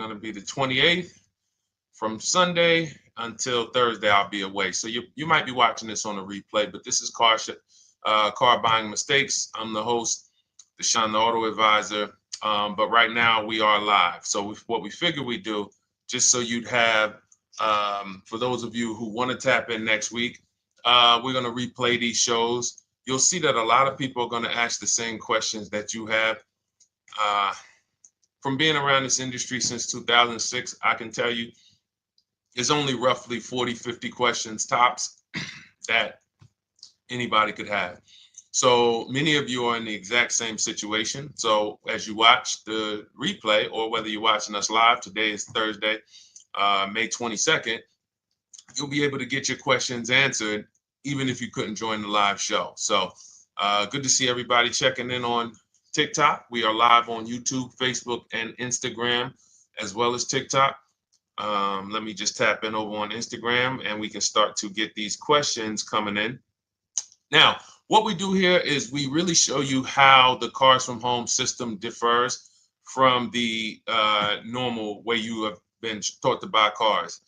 going to be the 28th. From Sunday until Thursday, I'll be away. So you might be watching this on a replay, but this is Car Buying Mistakes. I'm the host, Deshone the Auto Advisor. But right now we are live. So what we figured we'd do, just so you'd have, for those of you who want to tap in next week, we're going to replay these shows. You'll see that a lot of people are going to ask the same questions that you have. From being around this industry since 2006, I can tell you, there's only roughly 40, 50 questions tops that anybody could have. So many of you are in the exact same situation. So as you watch the replay, or whether you're watching us live, today is Thursday, May 22nd, you'll be able to get your questions answered, even if you couldn't join the live show. So good to see everybody checking in on TikTok. We are live on YouTube, Facebook, and Instagram, as well as TikTok. Let me just tap in over on Instagram and we can start to get these questions coming in. Now, what we do here is we really show you how the Cars from Home system differs from the normal way you have been taught to buy cars.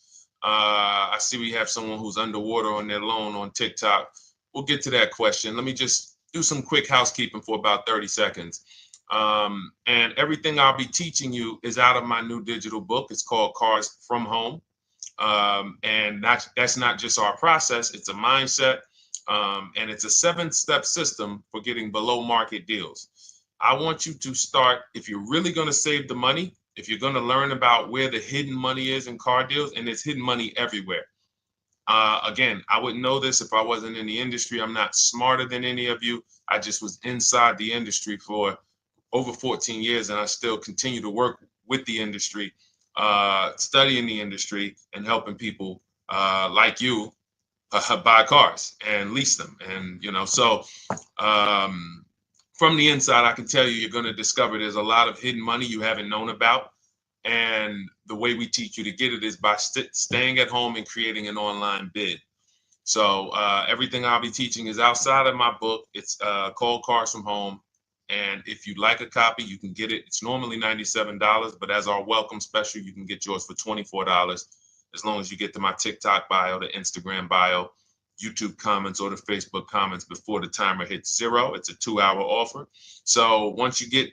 I see we have someone who's underwater on their loan on TikTok. We'll get to that question. Let me just do some quick housekeeping for about 30 seconds. And everything I'll be teaching you is out of my new digital book. It's called Cars from Home. And that's not just our process, it's a mindset. And it's a 7-step system for getting below market deals. I want you to start, if you're really going to save the money, if you're going to learn about where the hidden money is in car deals, and there's hidden money everywhere. Again, I wouldn't know this if I wasn't in the industry. I'm not smarter than any of you. I just was inside the industry for over 14 years, and I still continue to work with the industry, studying the industry and helping people like you buy cars and lease them. And, so from the inside, I can tell you, you're going to discover there's a lot of hidden money you haven't known about. And the way we teach you to get it is by staying at home and creating an online bid. So everything I'll be teaching is outside of my book. It's called Cars from Home. And if you'd like a copy, you can get it. It's normally $97, but as our welcome special, you can get yours for $24, as long as you get to my TikTok bio, the Instagram bio, YouTube comments, or the Facebook comments before the timer hits 0. It's a 2-hour offer. So once you get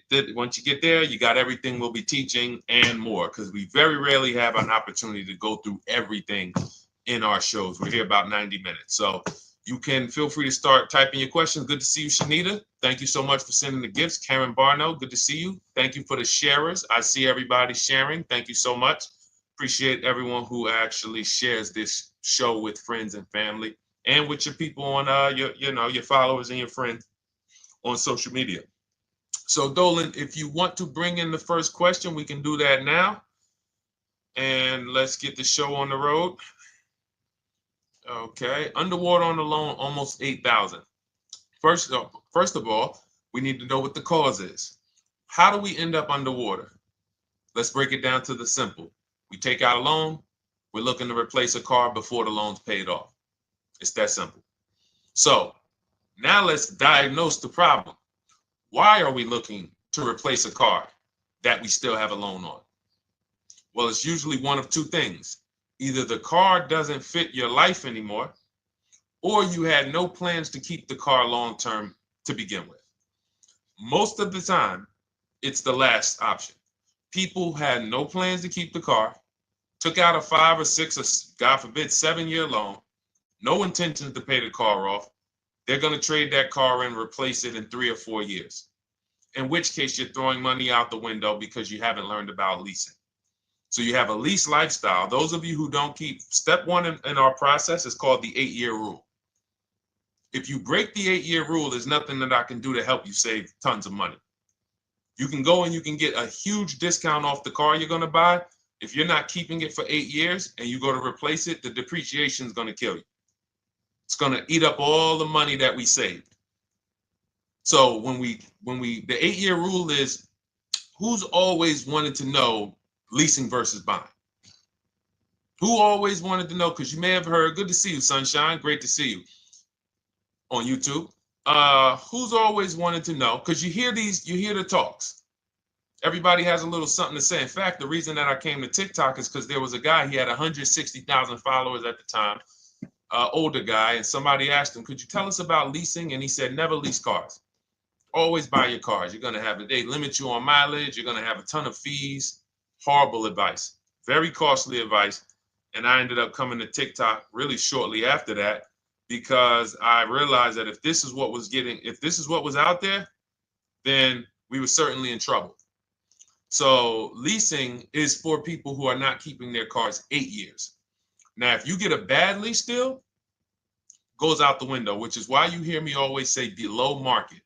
there, you got everything we'll be teaching and more, because we very rarely have an opportunity to go through everything in our shows. We're here about 90 minutes. So you can feel free to start typing your questions. Good to see you, Shanita. Thank you so much for sending the gifts. Karen Barno, good to see you. Thank you for the sharers. I see everybody sharing. Thank you so much. Appreciate everyone who actually shares this show with friends and family, and with your people on your followers and your friends on social media. So Dolan, if you want to bring in the first question, we can do that now. And let's get the show on the road. Okay, underwater on the loan, almost 8,000. First of all, we need to know what the cause is. How do we end up underwater? Let's break it down to the simple. We take out a loan, we're looking to replace a car before the loan's paid off. It's that simple. So now let's diagnose the problem. Why are we looking to replace a car that we still have a loan on? Well, it's usually one of two things. Either the car doesn't fit your life anymore, or you had no plans to keep the car long-term to begin with. Most of the time, it's the last option. People had no plans to keep the car, took out a 5 or 6 or God forbid 7-year loan, no intentions to pay the car off. They're going to trade that car in, replace it in 3 or 4 years. In which case you're throwing money out the window because you haven't learned about leasing. So you have a lease lifestyle. Those of you who don't keep, step 1 in our process is called the 8-year rule. If you break the 8-year rule, there's nothing that I can do to help you save tons of money. You can go and you can get a huge discount off the car you're going to buy. If you're not keeping it for 8 years and you go to replace it, the depreciation is going to kill you. It's going to eat up all the money that we saved. So the 8-year rule is, who's always wanted to know leasing versus buying? Who always wanted to know? Because you may have heard, good to see you, Sunshine. Great to see you on YouTube. Who's always wanted to know? Because you hear the talks. Everybody has a little something to say. In fact, the reason that I came to TikTok is because there was a guy, he had 160,000 followers at the time, older guy, and somebody asked him, could you tell us about leasing? And he said, never lease cars. Always buy your cars. You're going to have they limit you on mileage. You're going to have a ton of fees. Horrible advice. Very costly advice. And I ended up coming to TikTok really shortly after that because I realized that if this is what was out there, then we were certainly in trouble. So leasing is for people who are not keeping their cars 8 years. Now, if you get a bad lease deal, goes out the window, which is why you hear me always say below market.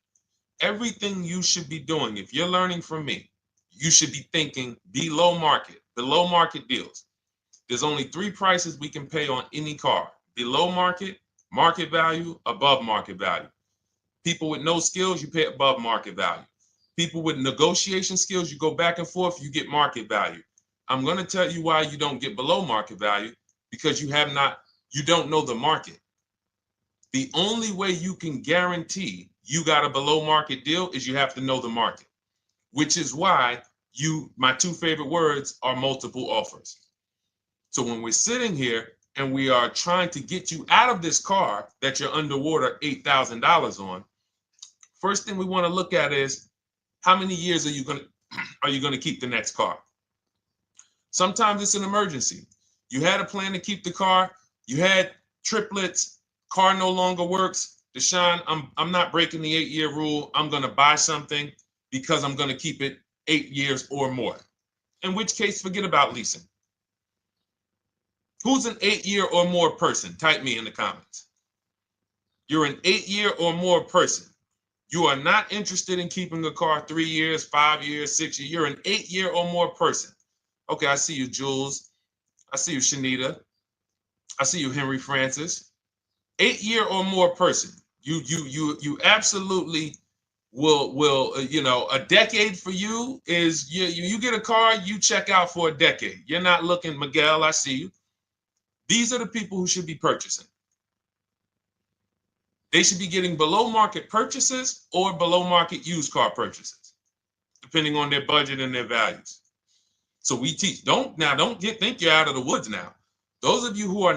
Everything you should be doing, if you're learning from me, you should be thinking below market deals. There's only 3 prices we can pay on any car: below market, market value, above market value. People with no skills, you pay above market value. People with negotiation skills, you go back and forth, you get market value. I'm going to tell you why you don't get below market value, because you don't know the market. The only way you can guarantee you got a below market deal is you have to know the market, which is why my 2 favorite words are multiple offers. So when we're sitting here and we are trying to get you out of this car that you're underwater $8,000 on, first thing we want to look at is how many years are you going to keep the next car? Sometimes it's an emergency. You had a plan to keep the car, you had triplets, car no longer works. Deshone, I'm not breaking the 8-year rule. I'm going to buy something because I'm going to keep it 8 years or more. In which case, forget about leasing. Who's an 8-year or more person? Type me in the comments. You're an 8-year or more person. You are not interested in keeping a car 3 years, 5 years, 6 years. You're an 8-year or more person. Okay, I see you, Jules. I see you, Shanita. I see you, Henry Francis. 8-year or more person. You absolutely will a decade for you is you get a car, you check out for a decade. You're not looking, Miguel, I see you. These are the people who should be purchasing. They should be getting below market purchases or below market used car purchases, depending on their budget and their values. So we teach, think you're out of the woods now. Those of you who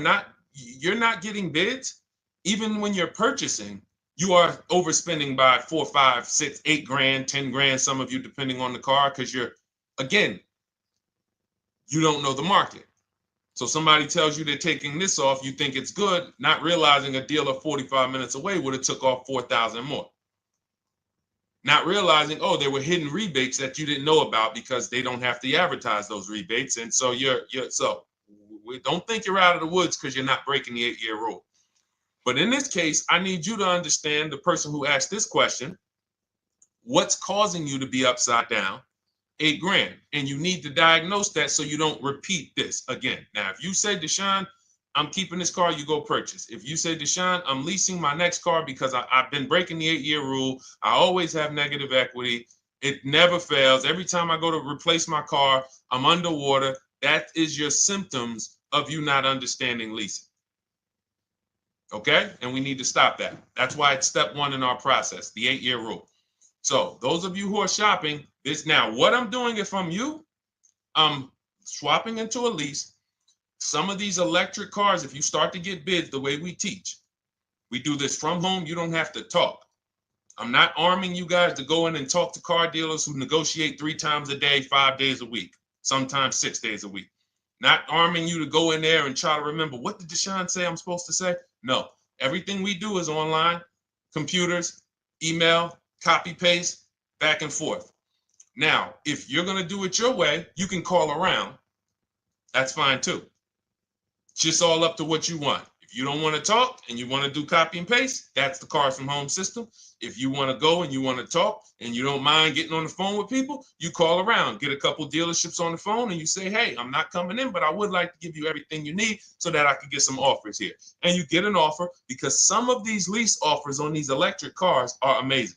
you're not getting bids, even when you're purchasing, you are overspending by 4, 5, 6, 8 grand, 10 grand, some of you, depending on the car, because you don't know the market. So somebody tells you they're taking this off, you think it's good, not realizing a dealer 45 minutes away would have took off 4,000 more. Not realizing, there were hidden rebates that you didn't know about because they don't have to advertise those rebates. And so we don't think you're out of the woods because you're not breaking the 8-year rule. But in this case, I need you to understand, the person who asked this question, what's causing you to be upside down 8 grand? And you need to diagnose that so you don't repeat this again. Now, if you say, Deshone, I'm keeping this car, you go purchase. If you say, Deshone, I'm leasing my next car because I've been breaking the 8-year rule, I always have negative equity, it never fails. Every time I go to replace my car, I'm underwater. That is your symptoms of you not understanding leasing. Okay? And we need to stop that. That's why it's step 1 in our process, the 8-year rule. So those of you who are shopping this now, what I'm doing, if I'm you, I'm swapping into a lease. Some of these electric cars, if you start to get bids the way we teach, we do this from home, you don't have to talk. I'm not arming you guys to go in and talk to car dealers who negotiate 3 times a day, 5 days a week, sometimes 6 days a week. Not arming you to go in there and try to remember, what did Deshone say I'm supposed to say? No, everything we do is online, computers, email, copy, paste, back and forth. Now, if you're going to do it your way, you can call around. That's fine too. It's just all up to what you want. If you don't want to talk and you want to do copy and paste, that's the Cars from Home system. If you want to go and you want to talk and you don't mind getting on the phone with people, you call around, get a couple dealerships on the phone, and you say, hey, I'm not coming in, but I would like to give you everything you need so that I can get some offers here. And you get an offer, because some of these lease offers on these electric cars are amazing.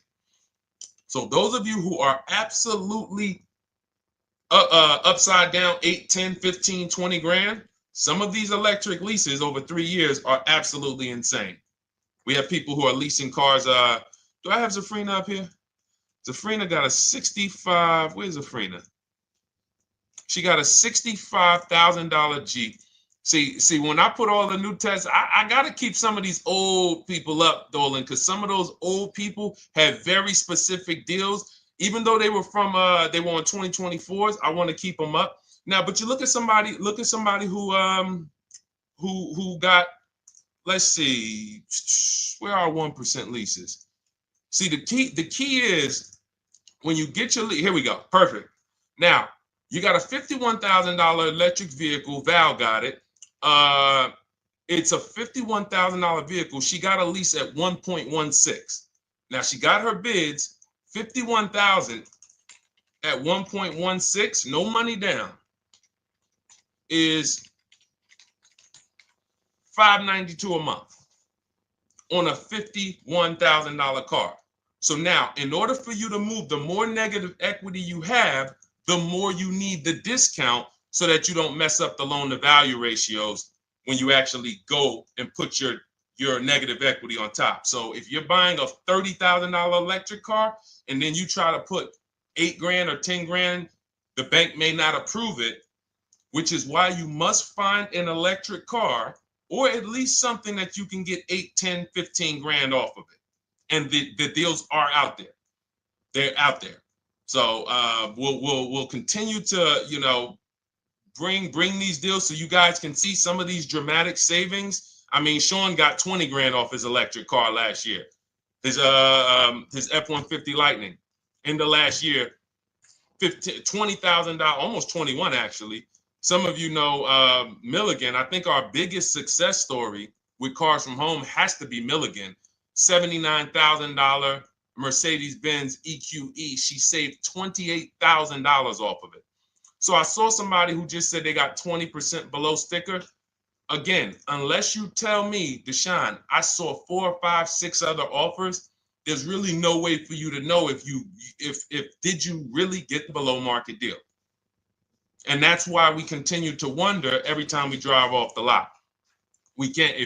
So those of you who are absolutely upside down 8, 10, 15, 20 grand, some of these electric leases over 3 years are absolutely insane. We have people who are leasing cars. Do I have Zafrina up here? Zafrina got a 65. Where's Zafrina? She got a $65,000 Jeep. See, when I put all the new tests, I got to keep some of these old people up, Dolan, because some of those old people have very specific deals. Even though they were on 2024s, I want to keep them up. Now, but you look at somebody who got, let's see, where are 1% leases? See, the key is when you get your lease, here we go, perfect. Now, you got a $51,000 electric vehicle, Val got it. It's a $51,000 vehicle. She got a lease at 1.16. Now she got her bids, 51,000 at 1.16, no money down, is $592 a month on a $51,000 car. So now, in order for you to move, the more negative equity you have, the more you need the discount so that you don't mess up the loan to value ratios when you actually go and put your negative equity on top. So if you're buying a $30,000 electric car and then you try to put $8,000 or $10,000, the bank may not approve it, which is why you must find an electric car or at least something that you can get 8, 10, 15 grand off of it. And the deals are out there. They're out there. So we'll continue to, bring these deals so you guys can see some of these dramatic savings. I mean, Sean got 20 grand off his electric car last year. His F-150 Lightning in the last year, $20,000, almost 21 actually. Some of you know Milligan. I think our biggest success story with Cars from Home has to be Milligan. $79,000 Mercedes-Benz EQE. She saved $28,000 off of it. So I saw somebody who just said they got 20% below sticker. Again, unless you tell me, Deshone, I saw 4, 5, 6 other offers, there's really no way for you to know if did you really get the below market deal. And that's why we continue to wonder every time we drive off the lot. We can't,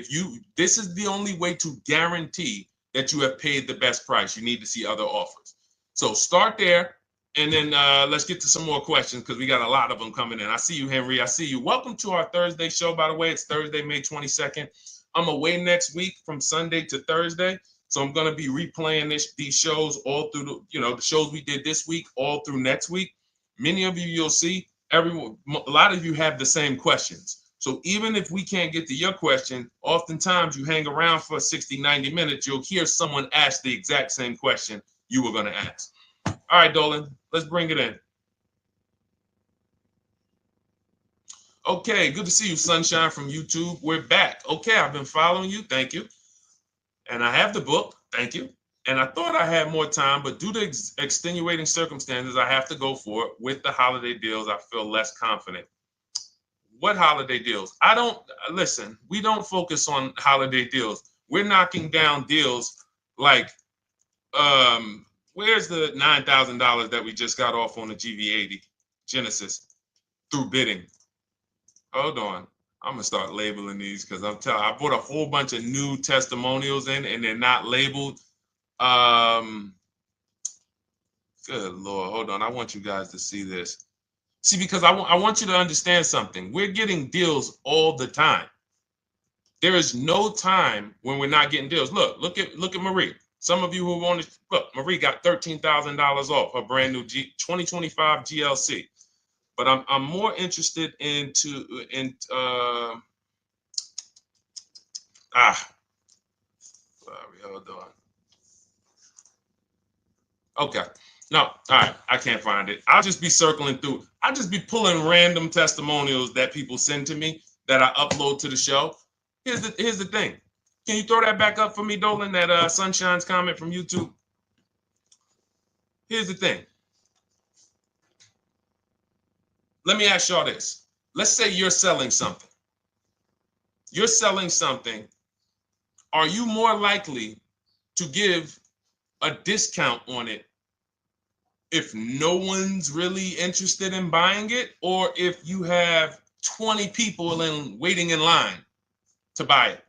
this is the only way to guarantee that you have paid the best price. You need to see other offers. So start there. And then let's get to some more questions because we got a lot of them coming in. I see you, Henry. I see you. Welcome to our Thursday show, by the way. It's Thursday, May 22nd. I'm away next week from Sunday to Thursday. So I'm going to be replaying these shows all through, the shows we did this week, all through next week. Many of you, you'll see, a lot of you have the same questions. So even if we can't get to your question, oftentimes you hang around for 60, 90 minutes, you'll hear someone ask the exact same question you were going to ask. All right, Dolan, let's bring it in. Okay, good to see you, Sunshine from YouTube. We're back. Okay, I've been following you. Thank you. And I have the book. Thank you. And I thought I had more time, but due to extenuating circumstances, I have to go for it. With the holiday deals, I feel less confident. What holiday deals? Listen, we don't focus on holiday deals. We're knocking down deals like, where's the $9,000 that we just got off on the GV80 Genesis through bidding? Hold on. I'm going to start labeling these because I bought a whole bunch of new testimonials in and they're not labeled. Good Lord. Hold on. I want you guys to see this. See, because I want you to understand something. We're getting deals all the time. There is no time when we're not getting deals. Look at Marie. Some of you who want to look, Marie got $13,000 off her brand new 2025 GLC. But I'm more interested sorry, hold on. Okay. No, all right, I can't find it. I'll just be circling through. I'll just be pulling random testimonials that people send to me that I upload to the show. Here's the thing. Can you throw that back up for me, Dolan, that Sunshine's comment from YouTube? Here's the thing. Let me ask y'all this. Let's say you're selling something. You're selling something. Are you more likely to give a discount on it if no one's really interested in buying it, or if you have 20 people waiting in line to buy it?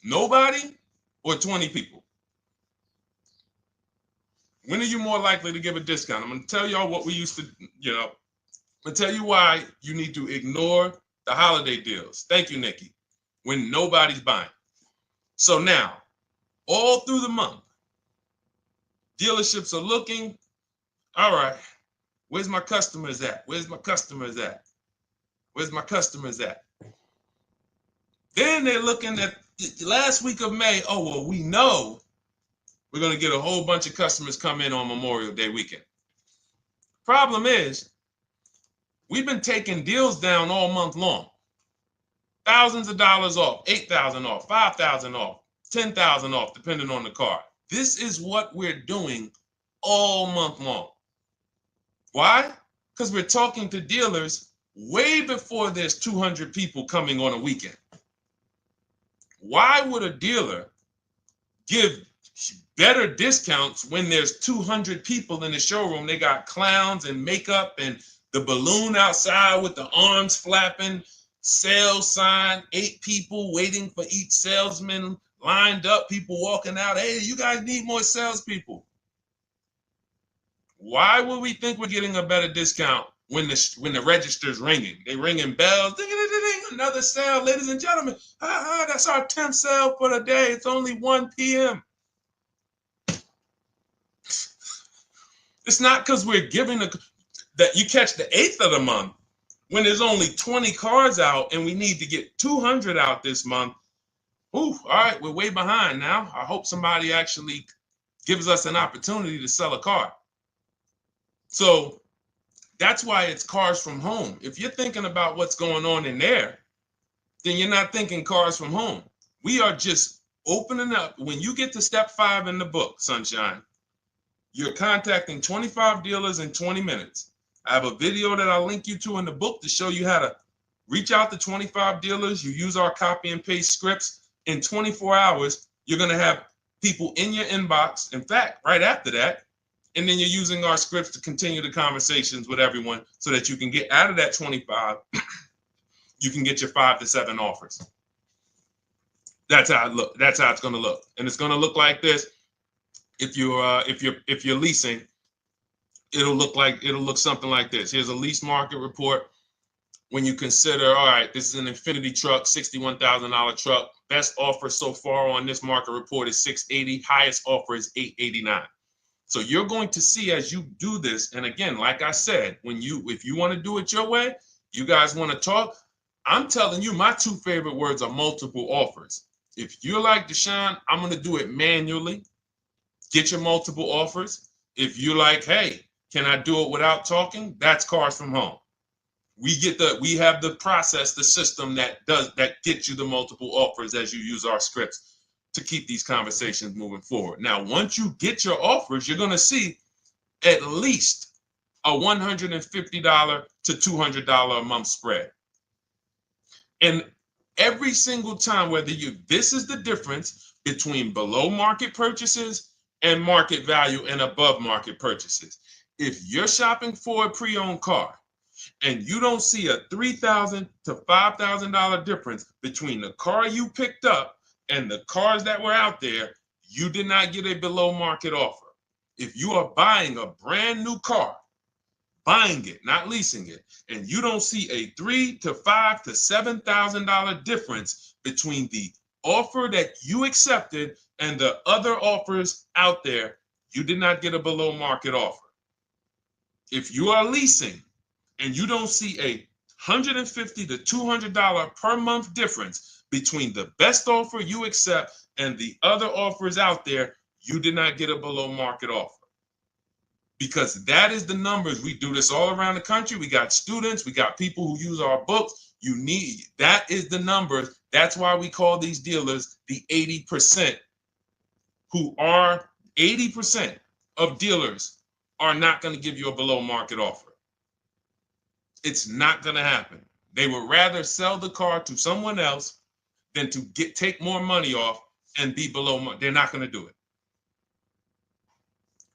Nobody or 20 people? When are you more likely to give a discount? I'm going to tell y'all what we used to, I'm going to tell you why you need to ignore the holiday deals. Thank you, Nikki. When nobody's buying. So now, all through the month, dealerships are looking, all right, where's my customers at? Where's my customers at? Where's my customers at? Then they're looking at the last week of May. Oh, well, we know we're going to get a whole bunch of customers come in on Memorial Day weekend. Problem is, we've been taking deals down all month long. Thousands of dollars off, 8,000 off, 5,000 off, 10,000 off, depending on the car. This is what we're doing all month long. Why? Because we're talking to dealers way before there's 200 people coming on a weekend. Why would a dealer give better discounts when there's 200 people in the showroom? They got clowns and makeup and the balloon outside with the arms flapping, sales sign, 8 people waiting for each salesman lined up, people walking out. Hey, you guys need more salespeople. Why would we think we're getting a better discount when the register's ringing? They ringing bells, ding, ding, ding, ding, another sale, ladies and gentlemen. That's our 10th sale for the day. It's only 1 p.m. It's not because we're giving that you catch the 8th of the month when there's only 20 cars out and we need to get 200 out this month. Ooh, all right, we're way behind now. I hope somebody actually gives us an opportunity to sell a car. So that's why it's cars from home. If you're thinking about what's going on in there, then you're not thinking cars from home. We are just opening up. When you get to step 5 in the book, Sunshine, you're contacting 25 dealers in 20 minutes. I have a video that I'll link you to in the book to show you how to reach out to 25 dealers. You use our copy and paste scripts. In 24 hours, you're going to have people in your inbox. In fact, right after that, and then you're using our scripts to continue the conversations with everyone so that you can get out of that 25, you can get your 5 to 7 offers. That's how it look. That's how it's going to look. And it's going to look like this. If you're leasing, it'll look something like this. Here's a lease market report. When you consider, all right, this is an Infinity truck, $61,000 truck. Best offer so far on this market report is $680. Highest offer is $889. So you're going to see as you do this, and again, like I said, if you want to do it your way, you guys want to talk, I'm telling you, my 2 favorite words are multiple offers. If you're like Deshone, I'm going to do it manually. Get your multiple offers. If you're like, hey, can I do it without talking? That's cars from home. We have the process, the system that gets you the multiple offers as you use our scripts to keep these conversations moving forward. Now, once you get your offers, you're going to see at least a $150 to $200 a month spread. And every single time, this is the difference between below market purchases and market value and above market purchases. If you're shopping for a pre-owned car and you don't see a $3,000 to $5,000 difference between the car you picked up and the cars that were out there, you did not get a below market offer. If you are buying a brand new car, buying it, not leasing it, and you don't see a $3,000 to $5,000 to $7,000 difference between the offer that you accepted and the other offers out there, you did not get a below market offer. If you are leasing and you don't see a $150 to $200 per month difference between the best offer you accept and the other offers out there, you did not get a below market offer. Because that is the numbers. We do this all around the country. We got students, we got people who use our books. That is the numbers. That's why we call these dealers the 80%, who are 80% of dealers are not going to give you a below market offer. It's not going to happen. They would rather sell the car to someone else than to take more money off and be below market. They're not going to do it.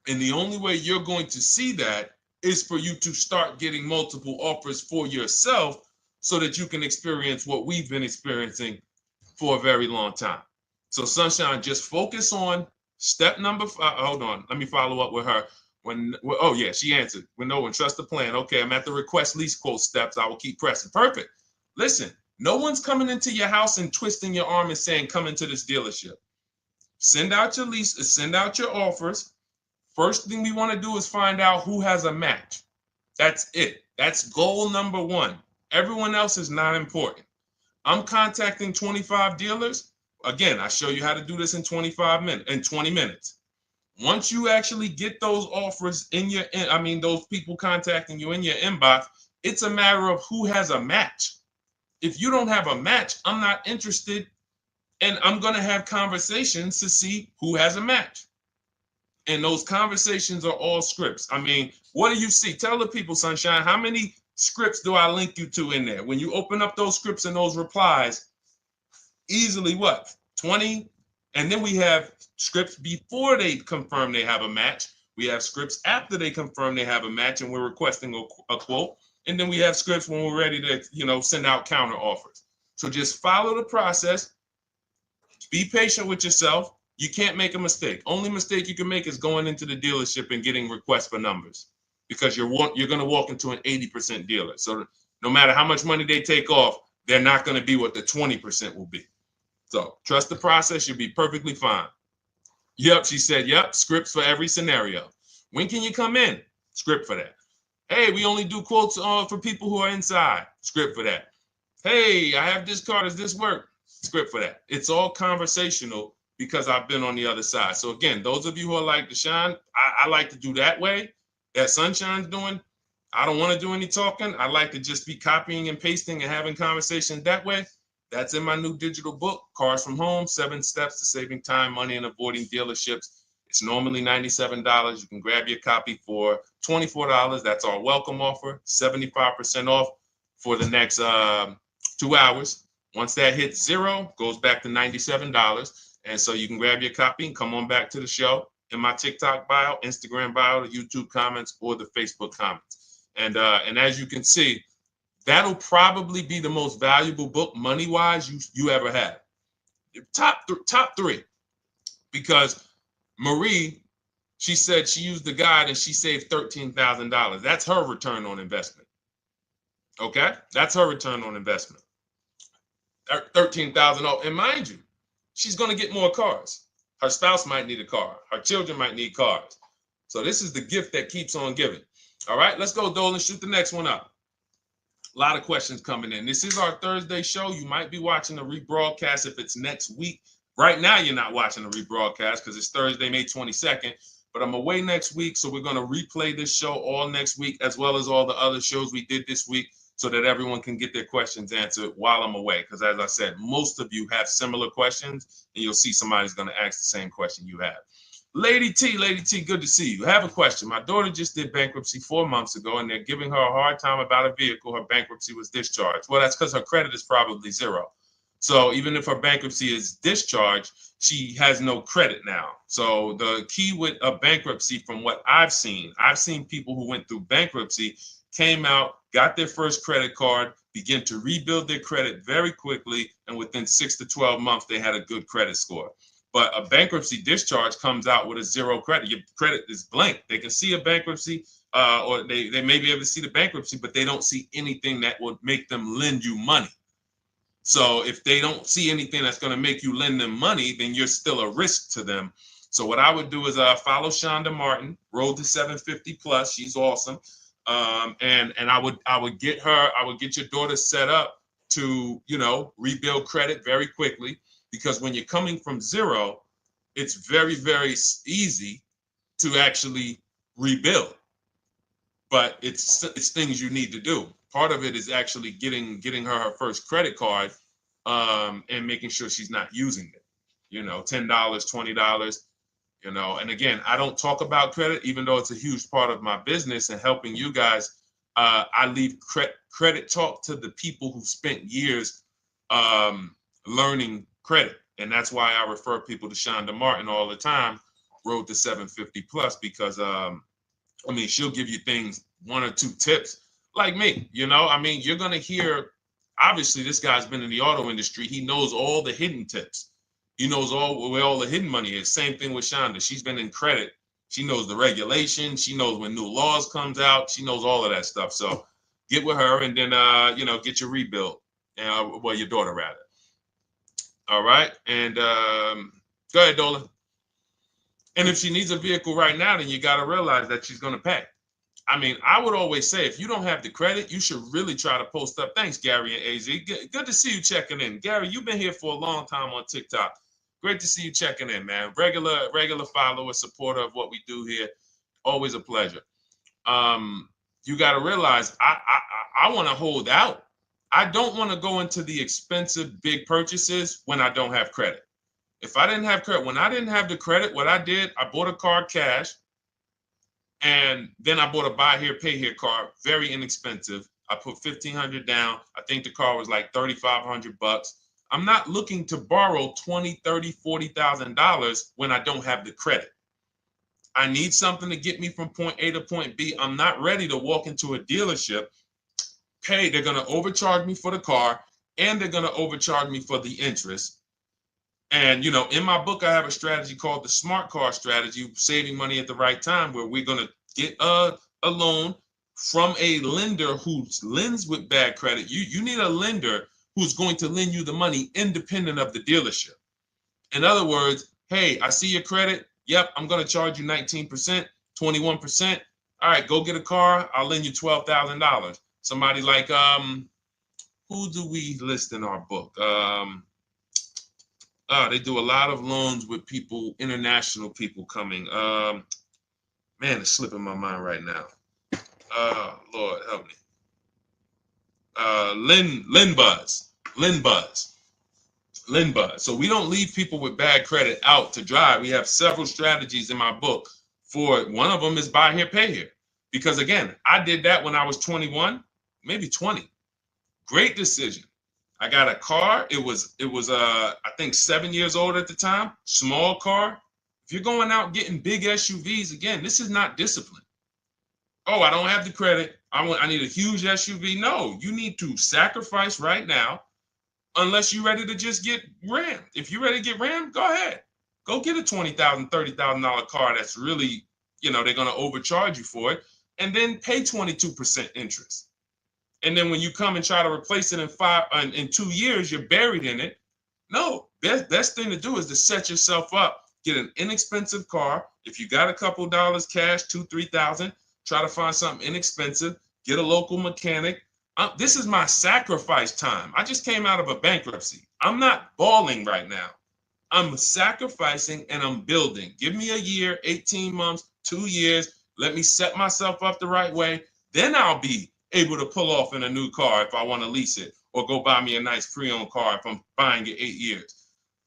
And the only way you're going to see that is for you to start getting multiple offers for yourself so that you can experience what we've been experiencing for a very long time. So Sunshine, just focus on Step number 5. Hold on. Let me follow up with her. Oh yeah, she answered. When trust the plan. Okay, I'm at the request lease quote steps. I will keep pressing. Perfect. Listen, no one's coming into your house and twisting your arm and saying, come into this dealership. Send out your lease, send out your offers. First thing we want to do is find out who has a match. That's it. That's goal number 1. Everyone else is not important. I'm contacting 25 dealers. Again, I show you how to do this in 20 minutes. Once you actually get those offers those people contacting you in your inbox, it's a matter of who has a match. If you don't have a match, I'm not interested, and I'm going to have conversations to see who has a match. And those conversations are all scripts. I mean, what do you see? Tell the people, Sunshine, how many scripts do I link you to in there? When you open up those scripts and those replies, easily what? 20? And then we have scripts before they confirm they have a match. We have scripts after they confirm they have a match and we're requesting a quote. And then we have scripts when we're ready to, send out counter offers. So just follow the process. Be patient with yourself. You can't make a mistake. Only mistake you can make is going into the dealership and getting requests for numbers, because you're going to walk into an 80% dealer. So no matter how much money they take off, they're not going to be what the 20% will be. So trust the process. You'll be perfectly fine. Yep, she said, yep, scripts for every scenario. When can you come in? Script for that. Hey, we only do quotes for people who are inside. Script for that. Hey, I have this car. Does this work? Script for that. It's all conversational because I've been on the other side. So again, those of you who are like Deshone, I like to do that way, that Sunshine's doing. I don't want to do any talking. I like to just be copying and pasting and having conversations that way. That's in my new digital book, Cars from Home, 7 Steps to Saving Time, Money, and Avoiding Dealerships. It's normally $97. You can grab your copy for $24. That's our welcome offer, 75% off for the next 2 hours. Once that hits 0, goes back to $97. And so you can grab your copy and come on back to the show in my TikTok bio, Instagram bio, the YouTube comments, or the Facebook comments. And as you can see, that'll probably be the most valuable book money-wise you ever had. Top 3. Because Marie, she said she used the guide and she saved $13,000. That's her return on investment. Okay? That's her return on investment. $13,000. And mind you, she's going to get more cars. Her spouse might need a car. Her children might need cars. So this is the gift that keeps on giving. All right, let's go, Dolan. Shoot the next one up. A lot of questions coming in. This is our Thursday show. You might be watching the rebroadcast if it's next week. Right now, you're not watching the rebroadcast because it's Thursday, May 22nd. But I'm away next week, so we're going to replay this show all next week, as well as all the other shows we did this week, so that everyone can get their questions answered while I'm away. Because as I said, most of you have similar questions, and you'll see somebody's going to ask the same question you have. Lady T, good to see you. I have a question. My daughter just did bankruptcy 4 months ago, and they're giving her a hard time about a vehicle. Her bankruptcy was discharged. Well, that's because her credit is probably 0. So even if her bankruptcy is discharged, she has no credit now. So the key with a bankruptcy, from what I've seen people who went through bankruptcy, came out, got their first credit card, began to rebuild their credit very quickly, and within 6 to 12 months, they had a good credit score. But a bankruptcy discharge comes out with a 0 credit. Your credit is blank. They can see a bankruptcy, or they may be able to see the bankruptcy, but they don't see anything that would make them lend you money. So if they don't see anything that's going to make you lend them money, then you're still a risk to them. So what I would do is follow Shonda Martin, Road to 750 Plus. She's awesome. And I would get your daughter set up to, rebuild credit very quickly, because when you're coming from 0, it's very, very easy to actually rebuild. But it's things you need to do. Part of it is actually getting her first credit card, and making sure she's not using it. $10, $20. And again, I don't talk about credit, even though it's a huge part of my business and helping you guys. I leave credit talk to the people who spent years learning credit. And that's why I refer people to Shonda Martin all the time, Road to 750 Plus, because she'll give you things, 1 or 2 tips, like me. You're going to hear, obviously, this guy's been in the auto industry. He knows all the hidden tips. He knows where all the hidden money is. Same thing with Shonda. She's been in credit. She knows the regulation. She knows when new laws comes out. She knows all of that stuff. So get with her and then, get your rebuild. Well, your daughter rather. All right. And go ahead, Dolan. And if she needs a vehicle right now, then you got to realize that she's going to pay. I mean, I would always say if you don't have the credit, you should really try to post up. Thanks, Gary and AZ. Good to see you checking in. Gary, you've been here for a long time on TikTok. Great to see you checking in, man. Regular follower, supporter of what we do here. Always a pleasure. You got to realize I want to hold out. I don't want to go into the expensive big purchases when I don't have credit. If I didn't have credit, when I didn't have the credit, what I did, I bought a car cash, and then I bought a buy here, pay here card, very inexpensive. I put $1,500 down. I think the car was like $3,500. I'm not looking to borrow $20,000, $30,000, $40,000 when I don't have the credit. I need something to get me from point A to point B. I'm not ready to walk into a dealership, pay. They're going to overcharge me for the car, and they're going to overcharge me for the interest. And, in my book, I have a strategy called the smart car strategy, saving money at the right time, where we're going to get a loan from a lender who lends with bad credit. You need a lender who's going to lend you the money independent of the dealership. In other words, hey, I see your credit. Yep, I'm going to charge you 19%, 21%. All right, go get a car. I'll lend you $12,000. Somebody like, who do we list in our book? They do a lot of loans with people, international people coming. Man, it's slipping my mind right now. Lord help me. Linbuzz. So we don't leave people with bad credit out to dry. We have several strategies in my book for it. One of them is buy here, pay here. Because again, I did that when I was 21, maybe 20. Great decision. I got a car. It was I think 7 years old at the time. Small car. If you're going out getting big SUVs, again, this is not discipline. Oh, I don't have the credit. I need a huge SUV. No, you need to sacrifice right now, unless you're ready to just get rammed. If you're ready to get rammed, go ahead. Go get a $20,000, $30,000 car that's really, they're going to overcharge you for it, and then pay 22% interest. And then when you come and try to replace it in 2 years, you're buried in it. No, best thing to do is to set yourself up. Get an inexpensive car. If you got a couple dollars cash, $2,000, $3,000, try to find something inexpensive. Get a local mechanic. This is my sacrifice time. I just came out of a bankruptcy. I'm not balling right now. I'm sacrificing and I'm building. Give me a year, 18 months, 2 years. Let me set myself up the right way. Then I'll be able to pull off in a new car if I want to lease it, or go buy me a nice pre-owned car if I'm buying it 8 years.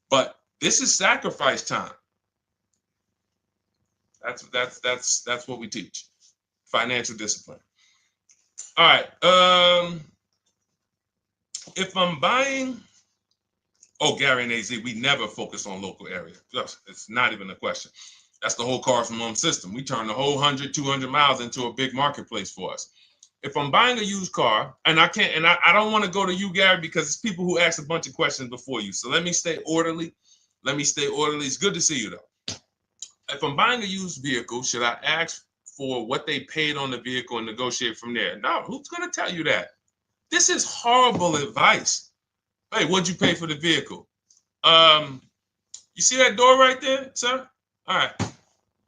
But this is sacrifice time. That's what we teach. Financial discipline. All right. If I'm buying, Gary and AZ, we never focus on local area. It's not even a question. That's the whole car from home system. We turn the whole 100, 200 miles into a big marketplace for us. If I'm buying a used car, and I can't, and I don't want to go to you, Gary, because it's people who ask a bunch of questions before you. So let me stay orderly. It's good to see you, though. If I'm buying a used vehicle, should I ask for what they paid on the vehicle and negotiate from there? No, who's going to tell you that? This is horrible advice. Hey, what'd you pay for the vehicle? You see that door right there, sir? All right.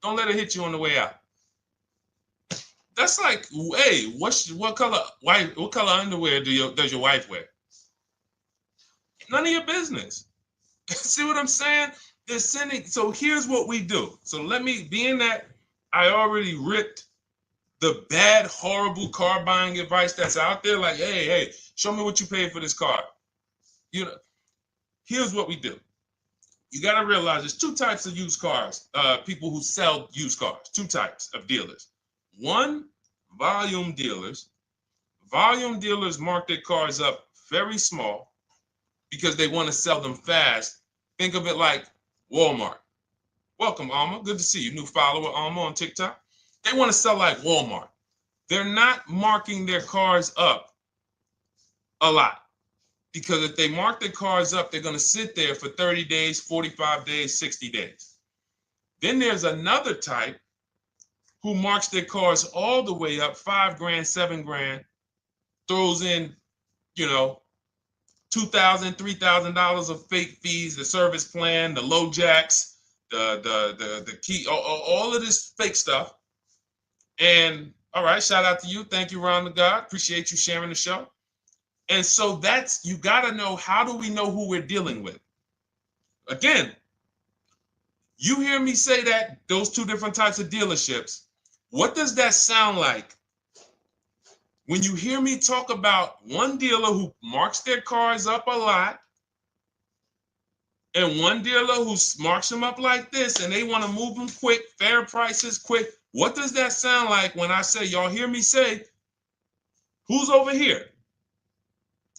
Don't let it hit you on the way out. That's like, hey, what color underwear does your wife wear? None of your business. See what I'm saying? They're sending. So here's what we do. So let me, being that I already ripped the bad, horrible car buying advice that's out there, like, hey, show me what you paid for this car. Here's what we do. You got to realize there's two types of used cars, people who sell used cars, two types of dealers. One, volume dealers. Volume dealers mark their cars up very small because they want to sell them fast. Think of it like Walmart. Welcome, Alma. Good to see you. New follower, Alma, on TikTok. They want to sell like Walmart. They're not marking their cars up a lot. Because if they mark their cars up, they're going to sit there for 30 days, 45 days, 60 days. Then there's another type who marks their cars all the way up, 5 grand, 7 grand, throws in, you know, $2,000, $3,000 of fake fees, the service plan, the low jacks, the key, all of this fake stuff. And all right, shout out to you. Thank you, Ron the God. Appreciate you sharing the show. And so that's, you got to know, how do we know who we're dealing with? Again, you hear me say that, those two different types of dealerships. What does that sound like when you hear me talk about one dealer who marks their cars up a lot and one dealer who marks them up like this and they want to move them quick, fair prices, quick? What does that sound like when I say, y'all hear me say, who's over here?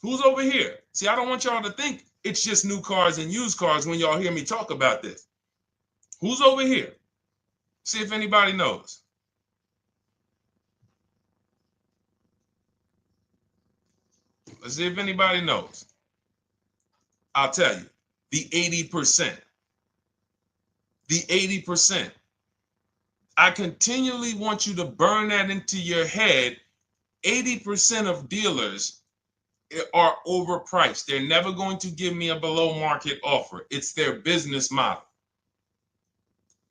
Who's over here? See, I don't want y'all to think it's just new cars and used cars when y'all hear me talk about this. Who's over here? See if anybody knows. Let's see if anybody knows. I'll tell you, the 80%. The 80%. I continually want you to burn that into your head. 80% of dealers are overpriced. They're never going to give me a below market offer. It's their business model.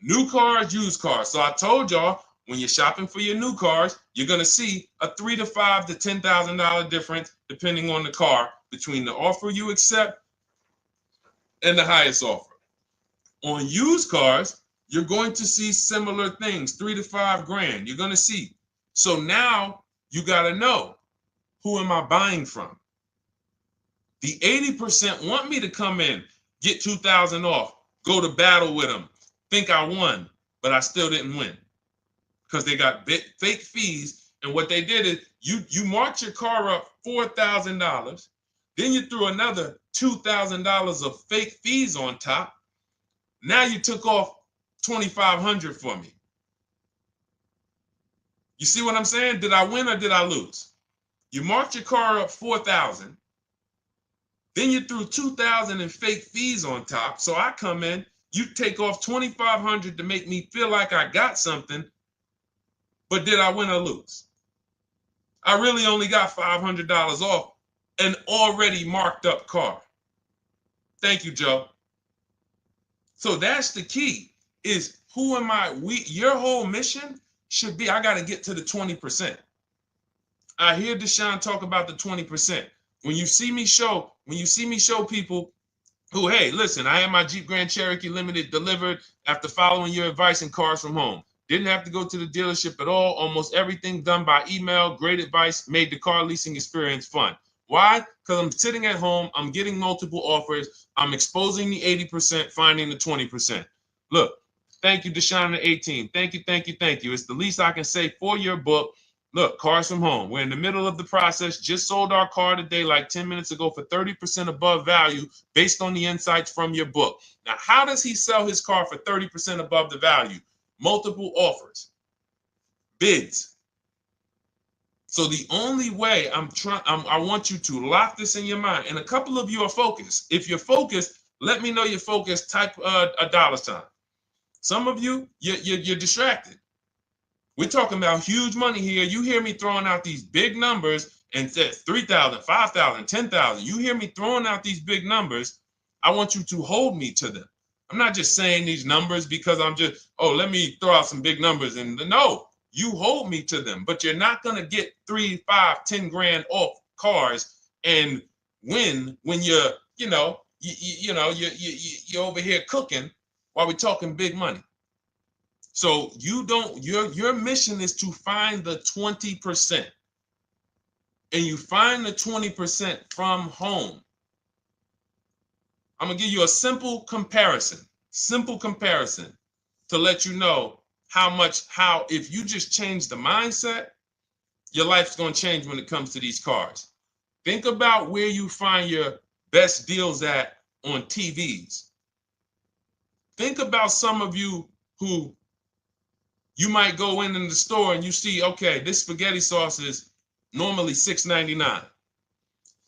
New cars, used cars. So I told y'all, when you're shopping for your new cars, you're going to see a $3,000 to $5,000 to $10,000 difference, depending on the car, between the offer you accept and the highest offer. On used cars, you're going to see similar things, 3 to 5 grand. You're going to see. So now you got to know, who am I buying from? The 80% want me to come in, get 2,000 off, go to battle with them, think I won, but I still didn't win because they got fake fees. And what they did is you marked your car up $4,000, then you threw another $2,000 of fake fees on top. Now you took off $2,500 for me. You see what I'm saying? Did I win or did I lose? You marked your car up $4,000. Then you threw $2,000 in fake fees on top. So I come in, you take off $2,500 to make me feel like I got something. But did I win or lose? I really only got $500 off an already marked up car. Thank you, Joe. So that's the key, is who am I? Your whole mission should be, I got to get to the 20%. I hear Deshone talk about the 20%. When you see me show people who, hey, listen, I had my Jeep Grand Cherokee Limited delivered after following your advice and cars from home. Didn't have to go to the dealership at all. Almost everything done by email. Great advice. Made the car leasing experience fun. Why? Because I'm sitting at home. I'm getting multiple offers. I'm exposing the 80%, finding the 20%. Look, thank you, Deshone the 18. Thank you, thank you, thank you. It's the least I can say for your book. Look, cars from home. We're in the middle of the process. Just sold our car today, like 10 minutes ago, for 30% above value based on the insights from your book. Now, how does he sell his car for 30% above the value? Multiple offers, bids. So the only way I want you to lock this in your mind. And a couple of you are focused. If you're focused, let me know you're focused. Type a $sign. Some of you, you're distracted. We're talking about huge money here. You hear me throwing out these big numbers and said 3,000, 5,000, 10,000. You hear me throwing out these big numbers. I want you to hold me to them. I'm not just saying these numbers because I'm just, let me throw out some big numbers. And no, you hold me to them, but you're not going to get 3, 5, 10 grand off cars and win when you're over here cooking while we're talking big money. So your mission is to find the 20%. And you find the 20% from home. I'm going to give you a simple comparison to let you know how if you just change the mindset, your life's going to change when it comes to these cars. Think about where you find your best deals at on TVs. Think about some of you who you might go in the store and you see, okay, this spaghetti sauce is normally $6.99.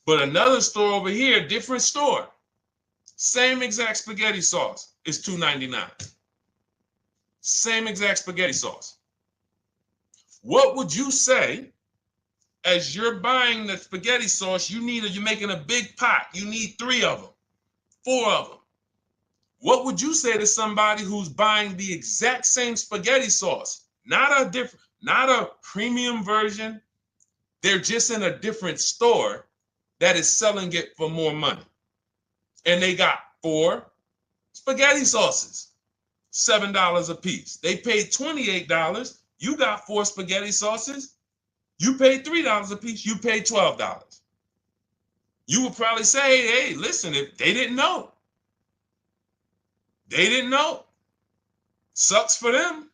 But another store over here, different store, same exact spaghetti sauce is $2.99. Same exact spaghetti sauce. What would you say as you're buying the spaghetti sauce? You're making a big pot. You need 3 of them, 4 of them. What would you say to somebody who's buying the exact same spaghetti sauce? Not a premium version. They're just in a different store that is selling it for more money. And they got 4 spaghetti sauces, $7 a piece. They paid $28. You got 4 spaghetti sauces. You paid $3 a piece. You paid $12. You would probably say, hey, listen, if they didn't know. They didn't know. Sucks for them.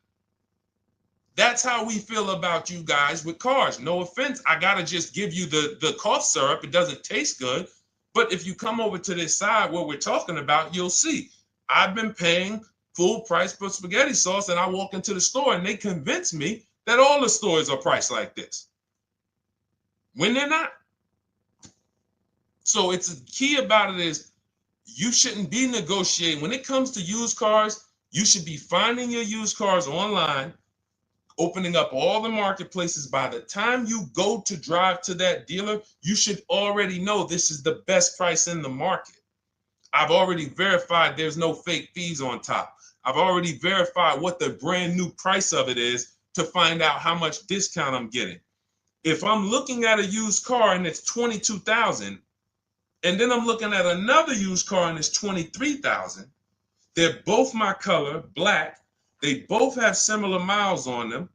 That's how we feel about you guys with cars. No offense. I got to just give you the cough syrup. It doesn't taste good. But if you come over to this side where we're talking about, you'll see. I've been paying full price for spaghetti sauce, and I walk into the store and they convince me that all the stores are priced like this, when they're not. So it's the key about it is you shouldn't be negotiating. When it comes to used cars, you should be finding your used cars online, opening up all the marketplaces. By the time you go to drive to that dealer, you should already know this is the best price in the market. I've already verified there's no fake fees on top. I've already verified what the brand new price of it is to find out how much discount I'm getting. If I'm looking at a used car and it's $22,000, and then I'm looking at another used car and it's $23,000, they're both my color, black. They both have similar miles on them.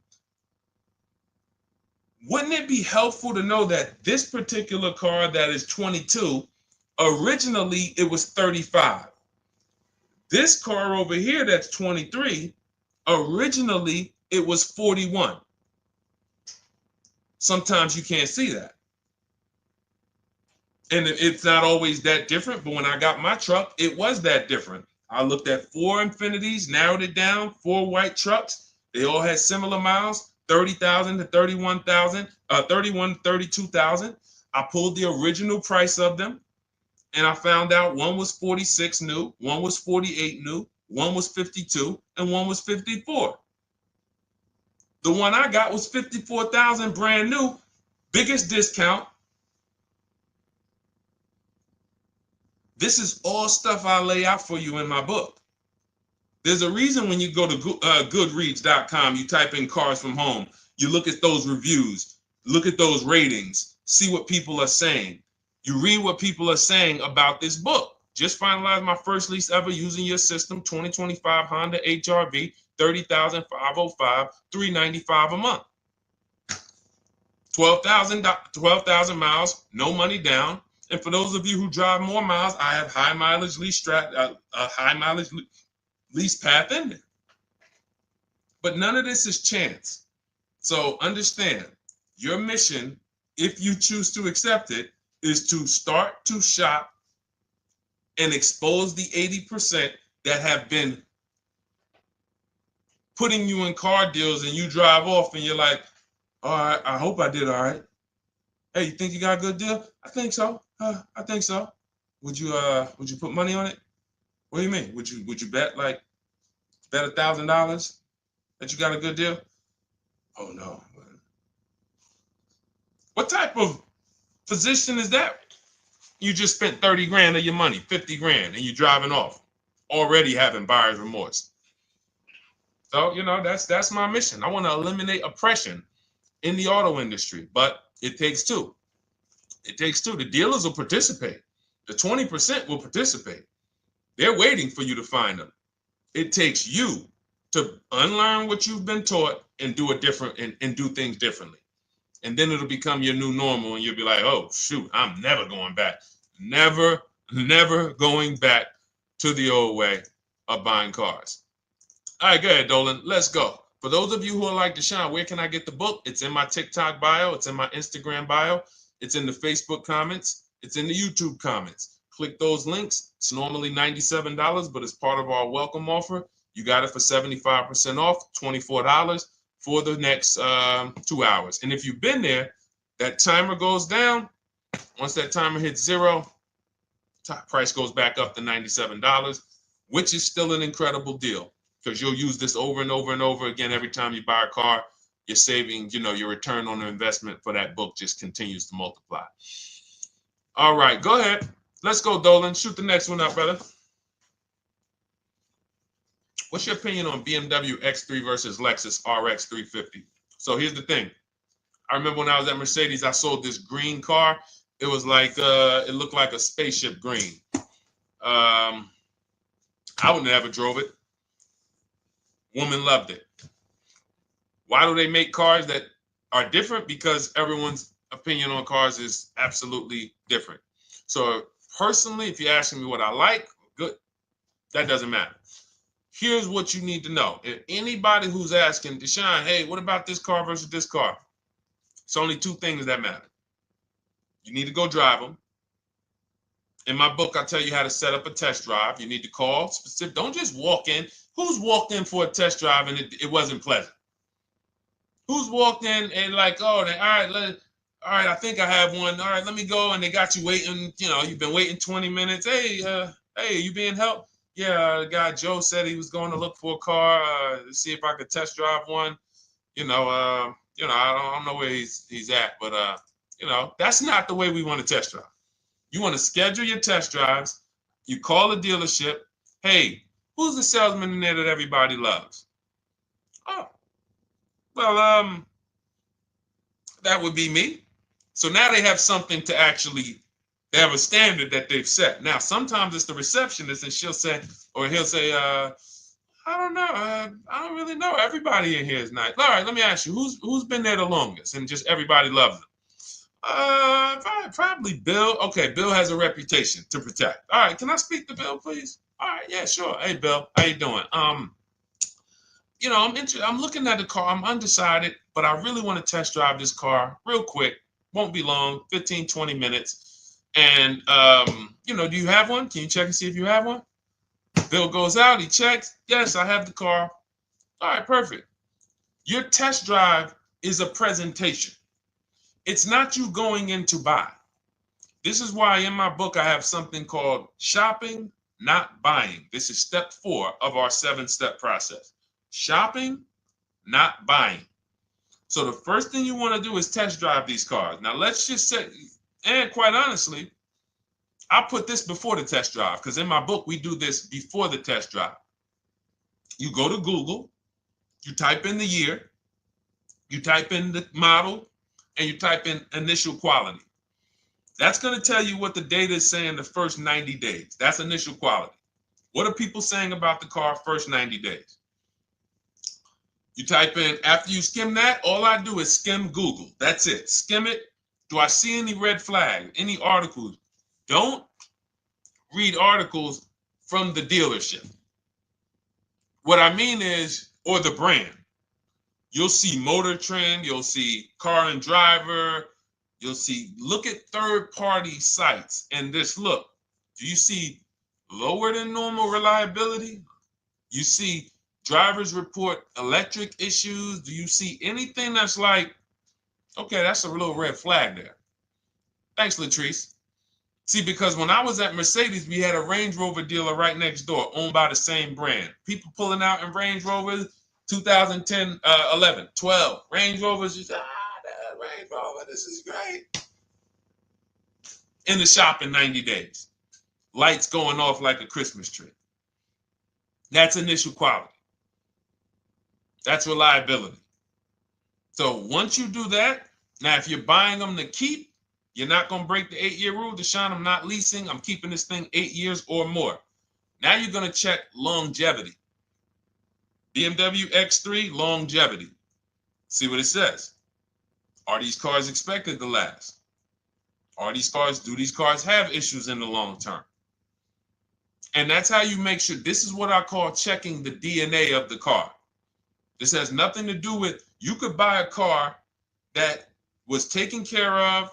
Wouldn't it be helpful to know that this particular car that is 22, originally it was 35. This car over here that's 23, originally it was 41. Sometimes you can't see that. And it's not always that different, but when I got my truck, it was that different. I looked at 4 Infinities, narrowed it down, 4 white trucks. They all had similar miles, 30,000 to 31,000, 31 to 32,000. I pulled the original price of them, and I found out one was 46 new, one was 48 new, one was 52, and one was 54. The one I got was 54,000 brand new, biggest discount. This is all stuff I lay out for you in my book. There's a reason when you go to Goodreads.com, you type in cars from home, you look at those reviews, look at those ratings, see what people are saying. You read what people are saying about this book. Just finalized my first lease ever using your system, 2025 Honda HR-V, 30,505, $395 a month. 12,000 miles, no money down. And for those of you who drive more miles, I have high mileage lease lease path in there. But none of this is chance. So understand, your mission, if you choose to accept it, is to start to shop and expose the 80% that have been putting you in car deals, and you drive off and you're like, all right, I hope I did all right. Hey, you think you got a good deal? I think so. I think so. Would you put money on it? What do you mean? Would you bet $1,000 that you got a good deal? Oh no. What type of position is that? You just spent 30 grand of your money, 50 grand, and you're driving off, already having buyer's remorse. So, that's my mission. I want to eliminate oppression in the auto industry, but it takes two. It takes two. The dealers will participate. The 20% will participate. They're waiting for you to find them. It takes you to unlearn what you've been taught and do it different and do things differently. And then it'll become your new normal, and you'll be like, oh, shoot, I'm never going back. Never going back to the old way of buying cars. All right, go ahead, Dolan. Let's go. For those of you who are like Deshone, where can I get the book? It's in my TikTok bio. It's in my Instagram bio. It's in the Facebook comments. It's in the YouTube comments. Click those links. It's normally $97, but it's part of our welcome offer. You got it for 75% off, $24 for the next 2 hours. And if you've been there, that timer goes down. Once that timer hits 0, top price goes back up to $97, which is still an incredible deal because you'll use this over and over and over again every time you buy a car. You're saving, your return on the investment for that book just continues to multiply. All right, go ahead. Let's go, Dolan. Shoot the next one up, brother. What's your opinion on BMW X3 versus Lexus RX 350? So here's the thing. I remember when I was at Mercedes, I sold this green car. It was like, it looked like a spaceship green. I would never drove it. Woman loved it. Why do they make cars that are different? Because everyone's opinion on cars is absolutely different. So personally, if you're asking me what I like, good, that doesn't matter. Here's what you need to know. If anybody who's asking, Deshone, hey, what about this car versus this car? It's only two things that matter. You need to go drive them. In my book, I tell you how to set up a test drive. You need to call specific. Don't just walk in. Who's walked in for a test drive and it wasn't pleasant? Who's walked in and like, oh, all right, I think I have one. All right, let me go. And they got you waiting. You've been waiting 20 minutes. Hey, you being helped? Yeah, the guy Joe said he was going to look for a car to see if I could test drive one. I don't know where he's at, but that's not the way we want to test drive. You want to schedule your test drives. You call the dealership. Hey, who's the salesman in there that everybody loves? Oh, well, that would be me. So now they have something to actually, they have a standard that they've set. Now, sometimes it's the receptionist and he'll say, I don't know. I don't really know. Everybody in here is nice. All right, let me ask you, who's been there the longest? And just everybody loves them. Probably Bill. Okay, Bill has a reputation to protect. All right, can I speak to Bill, please? All right, yeah, sure. Hey, Bill, how you doing? I'm looking at the car. I'm undecided, but I really want to test drive this car real quick. Won't be long, 15, 20 minutes. And do you have one? Can you check and see if you have one? Bill goes out, he checks. Yes, I have the car. All right, perfect. Your test drive is a presentation. It's not you going in to buy. This is why in my book I have something called shopping, not buying. This is step 4 of our 7-step process. Shopping, not buying. So the first thing you want to do is test drive these cars. Now let's just say, and quite honestly, I put this before the test drive because in my book we do this before the test drive. You go to Google, you type in the year, you type in the model, and you type in initial quality. That's going to tell you what the data is saying the first 90 days. That's initial quality. What are people saying about the car first 90 days? You type in, after you skim that, all I do is skim Google. That's it. Skim it. Do I see any red flags, any articles? Don't read articles from the dealership. What I mean is, or the brand. You'll see Motor Trend, you'll see Car and Driver, look at third-party sites and just look. Do you see lower than normal reliability? You see drivers report electric issues? Do you see anything that's like, okay, that's a little red flag there? Thanks, Latrice. See, because when I was at Mercedes, we had a Range Rover dealer right next door owned by the same brand. People pulling out in Range Rovers, 2010, 11, 12. Range Rovers, just, that Range Rover, this is great. In the shop in 90 days. Lights going off like a Christmas tree. That's initial quality. That's reliability. So once you do that, now if you're buying them to keep, you're not going to break the 8-year rule. Deshone, I'm not leasing. I'm keeping this thing 8 years or more. Now you're going to check longevity. BMW X3, longevity. See what it says. Are these cars expected to last? Do these cars have issues in the long term? And that's how you make sure. This is what I call checking the DNA of the car. This has nothing to do with, you could buy a car that was taken care of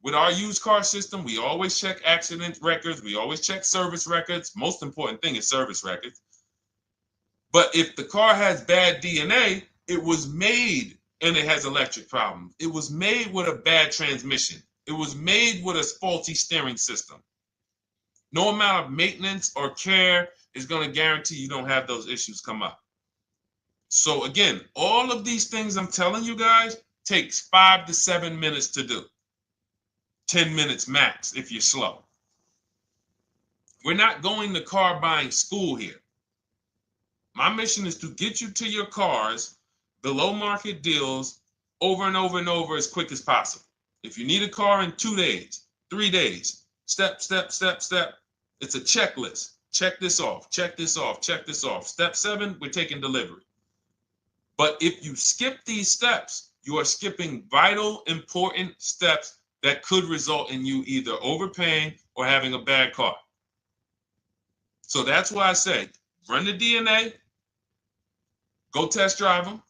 with our used car system. We always check accident records. We always check service records. Most important thing is service records. But if the car has bad DNA, it was made and it has electric problems. It was made with a bad transmission. It was made with a faulty steering system. No amount of maintenance or care is going to guarantee you don't have those issues come up. So again, all of these things I'm telling you guys takes 5 to 7 minutes to do. 10 minutes max if you're slow. We're not going to car buying school here. My mission is to get you to your cars below market deals over and over and over as quick as possible. If you need a car in 2 days, 3 days, step, step, step, step. It's a checklist. Check this off, check this off, check this off. Step 7, we're taking delivery. But if you skip these steps, you are skipping vital, important steps that could result in you either overpaying or having a bad car. So that's why I say, run the DNA, go test drive them.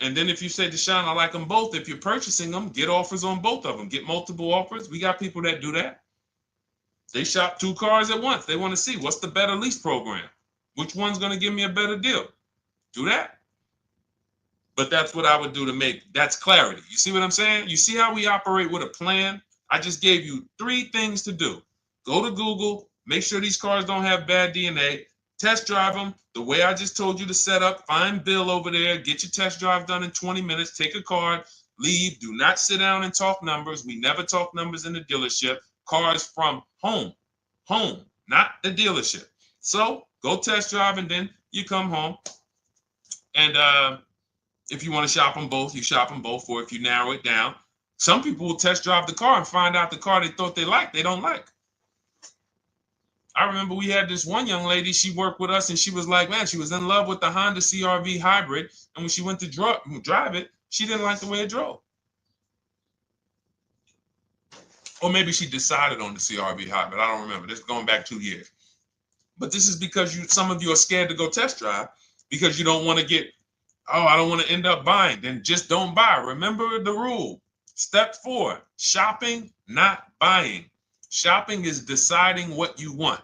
And then if you say, Deshone, I like them both, if you're purchasing them, get offers on both of them. Get multiple offers. We got people that do that. They shop 2 cars at once. They want to see what's the better lease program. Which one's going to give me a better deal? Do that. But that's what I would do to make, that's clarity. You see what I'm saying? You see how we operate with a plan? I just gave you 3 things to do. Go to Google, make sure these cars don't have bad DNA, test drive them the way I just told you to set up, find Bill over there, get your test drive done in 20 minutes, take a card, leave, do not sit down and talk numbers. We never talk numbers in the dealership. Cars from home, not the dealership. So go test drive and then you come home. And if you want to shop them both, you shop them both. Or if you narrow it down, some people will test drive the car and find out the car they thought they liked, they don't like. I remember we had this one young lady, she worked with us and she was like, man, she was in love with the Honda CR-V hybrid. And when she went to drive it, she didn't like the way it drove. Or maybe she decided on the CR-V hybrid. I don't remember. This is going back 2 years. But this is because some of you are scared to go test drive because you don't want to get, oh, I don't want to end up buying. Then just don't buy. Remember the rule. Step 4, shopping, not buying. Shopping is deciding what you want.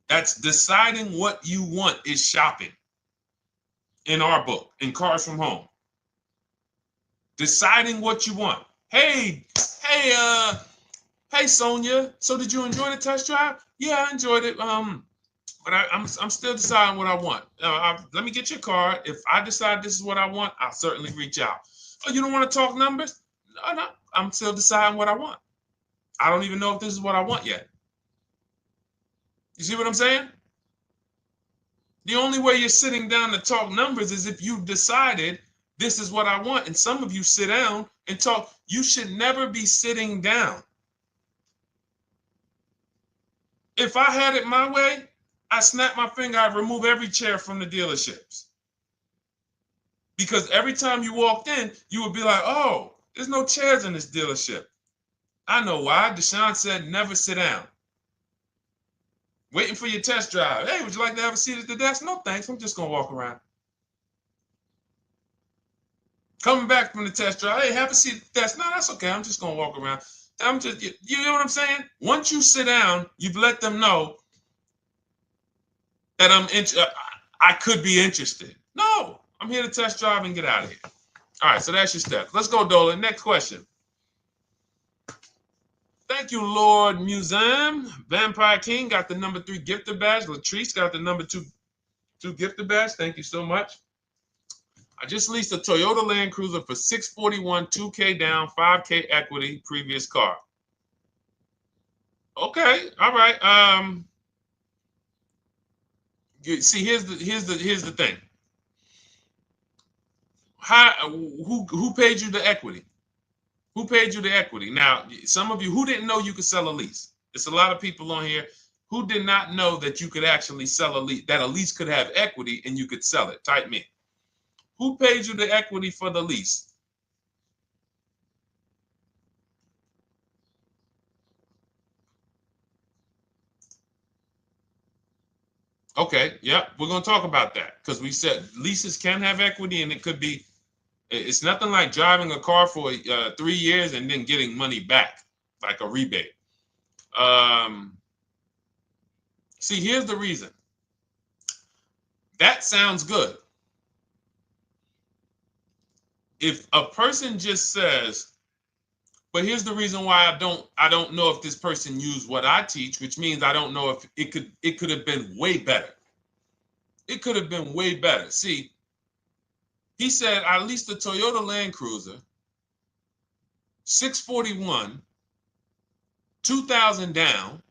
That's deciding what you want is shopping in our book, in Cars from Home. Deciding what you want. Hey, Sonia. So did you enjoy the test drive? Yeah, I enjoyed it. But I'm still deciding what I want. Let me get your card. If I decide this is what I want, I'll certainly reach out. Oh, you don't want to talk numbers? No, I'm still deciding what I want. I don't even know if this is what I want yet. You see what I'm saying? The only way you're sitting down to talk numbers is if you've decided this is what I want. And some of you sit down and talk. You should never be sitting down. If I had it my way, I snap my finger, I'd remove every chair from the dealerships. Because every time you walked in, you would be like, oh, there's no chairs in this dealership. I know why. Deshone said never sit down. Waiting for your test drive. Hey, would you like to have a seat at the desk? No, thanks. I'm just going to walk around. Coming back from the test drive. Hey, have a seat at the desk. No, that's okay. I'm just going to walk around. You know what I'm saying? Once you sit down, you've let them know that I could be interested. No, I'm here to test drive and get out of here. All right, so that's your steps. Let's go, Dolan. Next question. Thank you, Lord Museum. Vampire King got the number 3 gifter badge. Latrice got the number 2 gifter badge. Thank you so much. I just leased a Toyota Land Cruiser for $641, $2K down, $5K equity, previous car. Okay, all right. See, here's the thing. Who paid you the equity? Who paid you the equity? Now, some of you who didn't know you could sell a lease. There's a lot of people on here who did not know that you could actually sell a lease, that a lease could have equity and you could sell it. Type me. Who paid you the equity for the lease? Okay, yep, we're going to talk about that because we said leases can have equity and it could be, it's nothing like driving a car for 3 years and then getting money back, like a rebate. See, here's the reason. That sounds good. If a person just says, But here's the reason why I don't know if this person used what I teach, which means I don't know if it could have been way better. It could have been way better. See, he said I leased a Toyota Land Cruiser, 641, 2,000 down,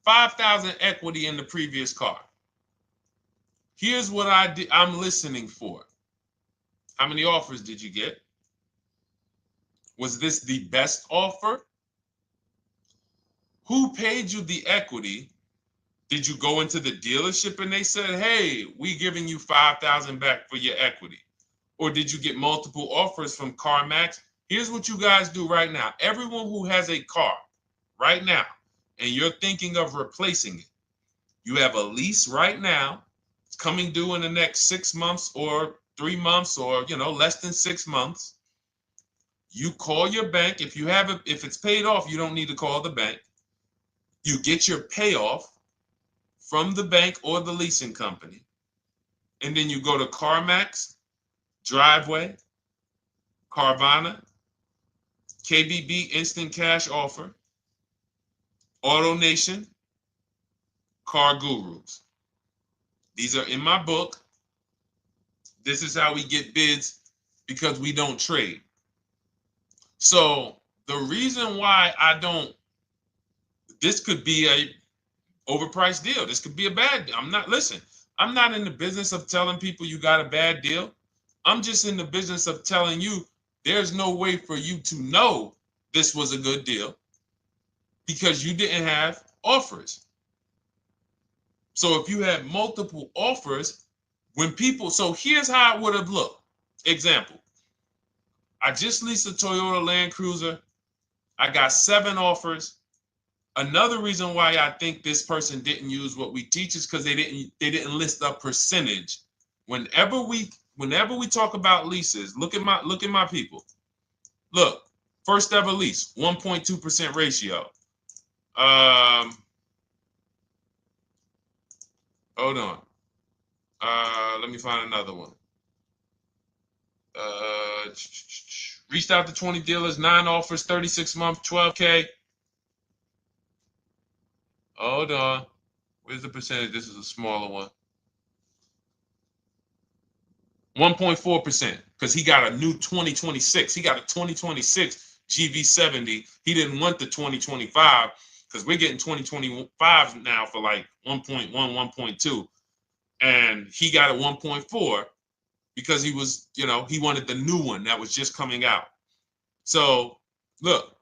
5,000 equity in the previous car. Here's what I'm listening for. How many offers did you get? Was this the best offer? Who paid you the equity? Did you go into the dealership and they said, hey, we giving you 5,000 back for your equity? Or did you get multiple offers from CarMax? Here's what you guys do right now. Everyone who has a car right now, and you're thinking of replacing it, you have a lease right now. It's coming due in the next 6 months or 3 months or, less than 6 months. You call your bank. If it's paid off, you don't need to call the bank. You get your payoff from the bank or the leasing company. And then you go to CarMax, Driveway, Carvana, KBB Instant Cash Offer, AutoNation, Car Gurus. These are in my book. This is how we get bids because we don't trade. So the reason why this could be a overpriced deal. This could be a bad deal. I'm not in the business of telling people you got a bad deal. I'm just in the business of telling you there's no way for you to know this was a good deal because you didn't have offers. So if you had multiple offers, so here's how it would have looked. Example, I just leased a Toyota Land Cruiser. I got 7 offers. Another reason why I think this person didn't use what we teach is because they didn't list a percentage. Whenever we talk about leases, look at my people. Look, first ever lease, 1.2% ratio. Hold on. Let me find another one. Reached out to 20 dealers, 9 offers, 36 months, 12K. Hold on. Where's the percentage? This is a smaller one. 1.4%, because he got a new 2026. He got a 2026 GV70. He didn't want the 2025 because we're getting 2025 now for like 1.1, 1.2. And he got a 1.4 because he was, he wanted the new one that was just coming out. So look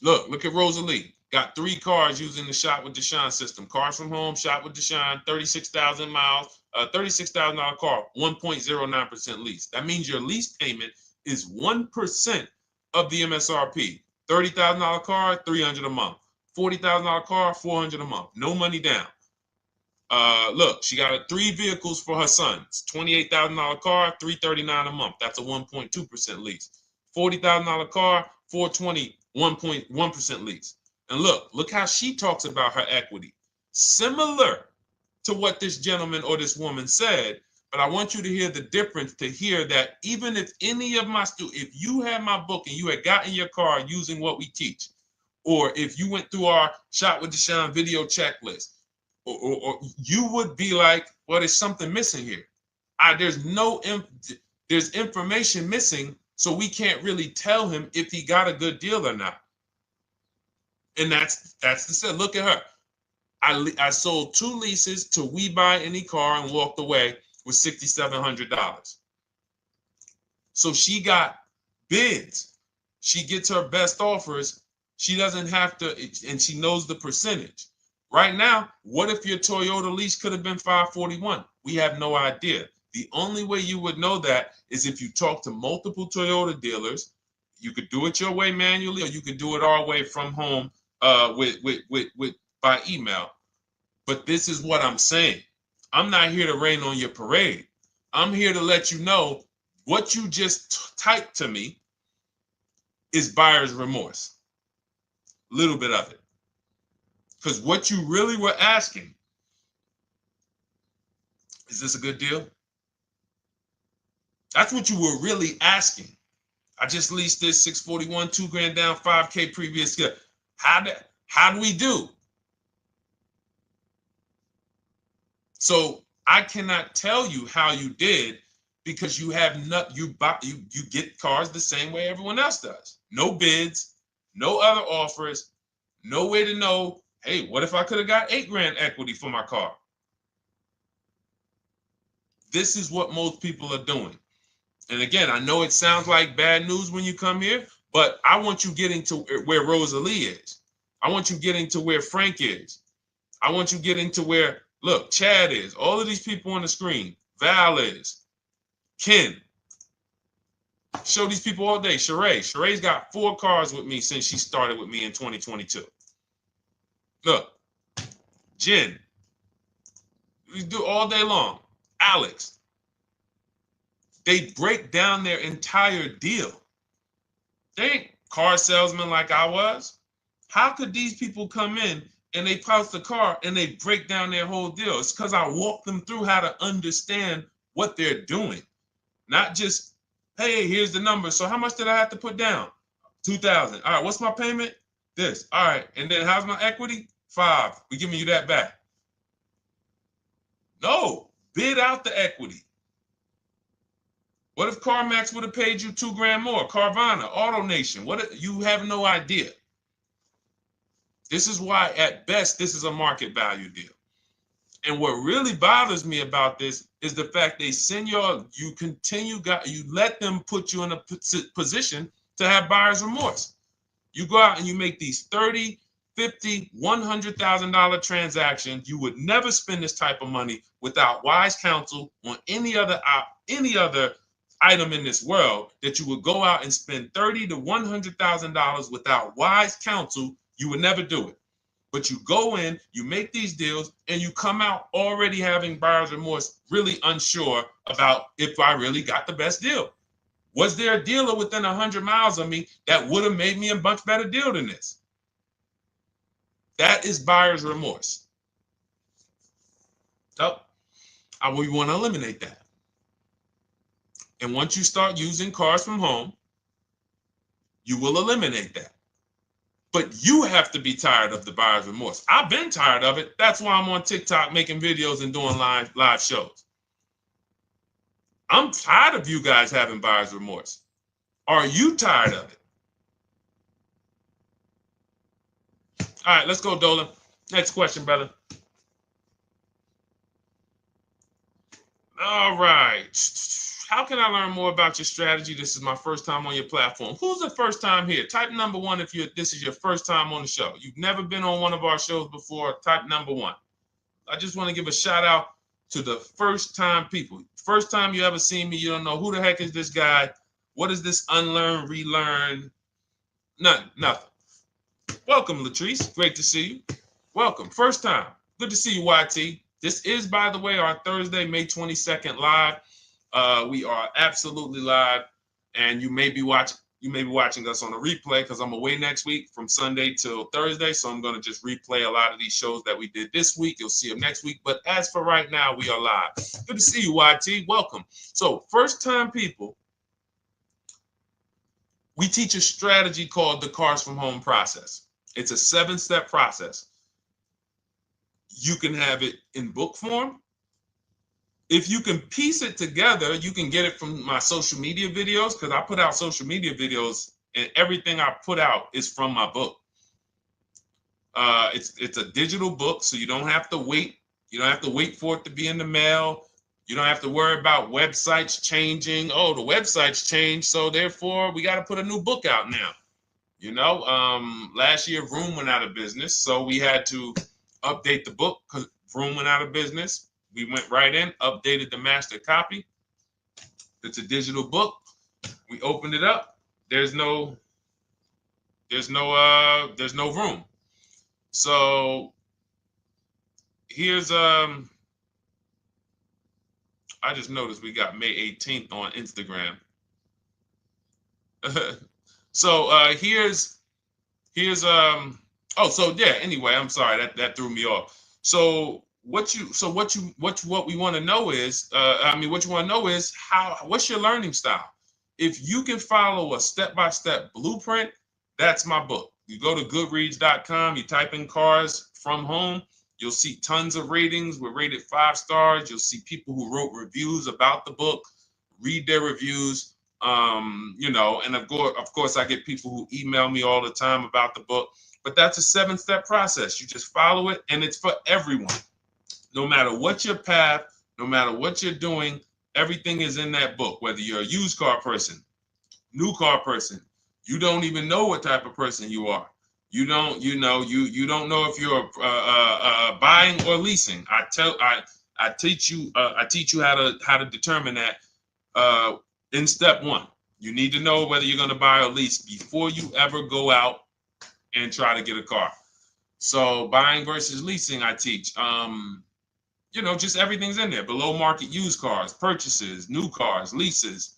at Rosalie. Got 3 cars using the Shop with Deshone system. Cars from home, Shop with Deshone, 36,000 miles, $36,000 car, 1.09% lease. That means your lease payment is 1% of the MSRP. $30,000 car, $300 a month. $40,000 car, $400 a month. No money down. Look, she got 3 vehicles for her sons. $28,000 car, $339 a month. That's a 1.2% lease. $40,000 car, $420, 1.1% lease. And look how she talks about her equity. Similar to what this gentleman or this woman said, but I want you to hear the difference, to hear that even if any of my students, if you had my book and you had gotten your car using what we teach, or if you went through our Shop with Deshone video checklist, or you would be like, well, there's something missing here. There's information missing, so we can't really tell him if he got a good deal or not. And that's the set. Look at her. I sold 2 leases to We Buy Any Car and walked away with $6,700. So she got bids. She gets her best offers. She doesn't have to, and she knows the percentage. Right now, what if your Toyota lease could have been $541? We have no idea. The only way you would know that is if you talk to multiple Toyota dealers. You could do it your way manually, or you could do it our way from home by email. But this is what I'm saying. I'm not here to rain on your parade. I'm here to let you know what you just typed to me is buyer's remorse. A little bit of it. Because what you really were asking, is this a good deal? That's what you were really asking. I just leased this 641, 2 grand down, 5K previous year. How do we do? So I cannot tell you how you did because you have not you get cars the same way everyone else does. No bids, no other offers, no way to know, hey, what if I could have got 8 grand equity for my car? This is what most people are doing. And again, I know it sounds like bad news when you come here, but I want you getting to where Rosalie is. I want you getting to where Frank is. I want you getting to where, look, Chad is. All of these people on the screen. Val is. Ken. Show these people all day. Sheree. Sheree's got 4 cars with me since she started with me in 2022. Look. Jen. We do all day long. Alex. They break down their entire deal. They ain't car salesmen like I was. How could these people come in and they pounce the car and they break down their whole deal? It's because I walk them through how to understand what they're doing. Not just, hey, here's the number. So how much did I have to put down? 2,000. All right, what's my payment? This. All right, and then how's my equity? 5. We're giving you that back. No, bid out the equity. What if CarMax would have paid you 2 grand more? Carvana, AutoNation, you have no idea. This is why, at best, this is a market value deal. And what really bothers me about this is the fact they send you let them put you in a position to have buyer's remorse. You go out and you make these $30,000, $50,000, $100,000 transactions. You would never spend this type of money without wise counsel on any other item in this world. That you would go out and spend $30,000 to $100,000 without wise counsel. You would never do it. But you go in, you make these deals, and you come out already having buyer's remorse, really unsure about if I really got the best deal. Was there a dealer within 100 miles of me that would have made me a much better deal than this? That is buyer's remorse. So we want to eliminate that. And once you start using cars from home, you will eliminate that. But you have to be tired of the buyer's remorse. I've been tired of it. That's why I'm on TikTok making videos and doing live shows. I'm tired of you guys having buyer's remorse. Are you tired of it? All right, let's go, Dolan. Next question, brother. All right. How can I learn more about your strategy? This is my first time on your platform. Who's the first time here? Type number 1 if this is your first time on the show. You've never been on one of our shows before. Type number 1. I just want to give a shout out to the first time people. First time you ever seen me, you don't know who the heck is this guy. What is this unlearn, relearn? Nothing. Welcome, Latrice. Great to see you. Welcome. First time. Good to see you, YT. This is, by the way, our Thursday, May 22nd live. We are absolutely live, and you may be watching us on a replay because I'm away next week from Sunday till Thursday, so I'm going to just replay a lot of these shows that we did this week. You'll see them next week, but as for right now, we are live. Good to see you, YT. Welcome. So, first time people, we teach a strategy called the Cars from Home process. It's a 7-step process. You can have it in book form. If you can piece it together, you can get it from my social media videos, because I put out social media videos and everything I put out is from my book. It's a digital book, so you don't have to wait. You don't have to wait for it to be in the mail. You don't have to worry about websites changing. Oh, the website's changed, so therefore we got to put a new book out now. You know, last year Vroom went out of business, so we had to update the book because Vroom went out of business. We went right in, updated the master copy. It's a digital book. We opened it up. There's no room. So here's I just noticed we got May 18th on Instagram. So here's anyway, I'm sorry that threw me off. So what we want to know is what's your learning style? If you can follow a step-by-step blueprint, that's my book. You go to goodreads.com, you type in cars from home, you'll see tons of ratings. We're rated 5 stars. You'll see people who wrote reviews about the book, read their reviews. And of course, I get people who email me all the time about the book. But that's a 7-step process. You just follow it, and it's for everyone. No matter what your path, no matter what you're doing, everything is in that book. Whether you're a used car person, new car person, you don't even know what type of person you are. You don't know if you're buying or leasing. I teach you how to determine that in step 1. You need to know whether you're going to buy or lease before you ever go out and try to get a car. So buying versus leasing, I teach. Just everything's in there. Below market used cars, purchases, new cars, leases,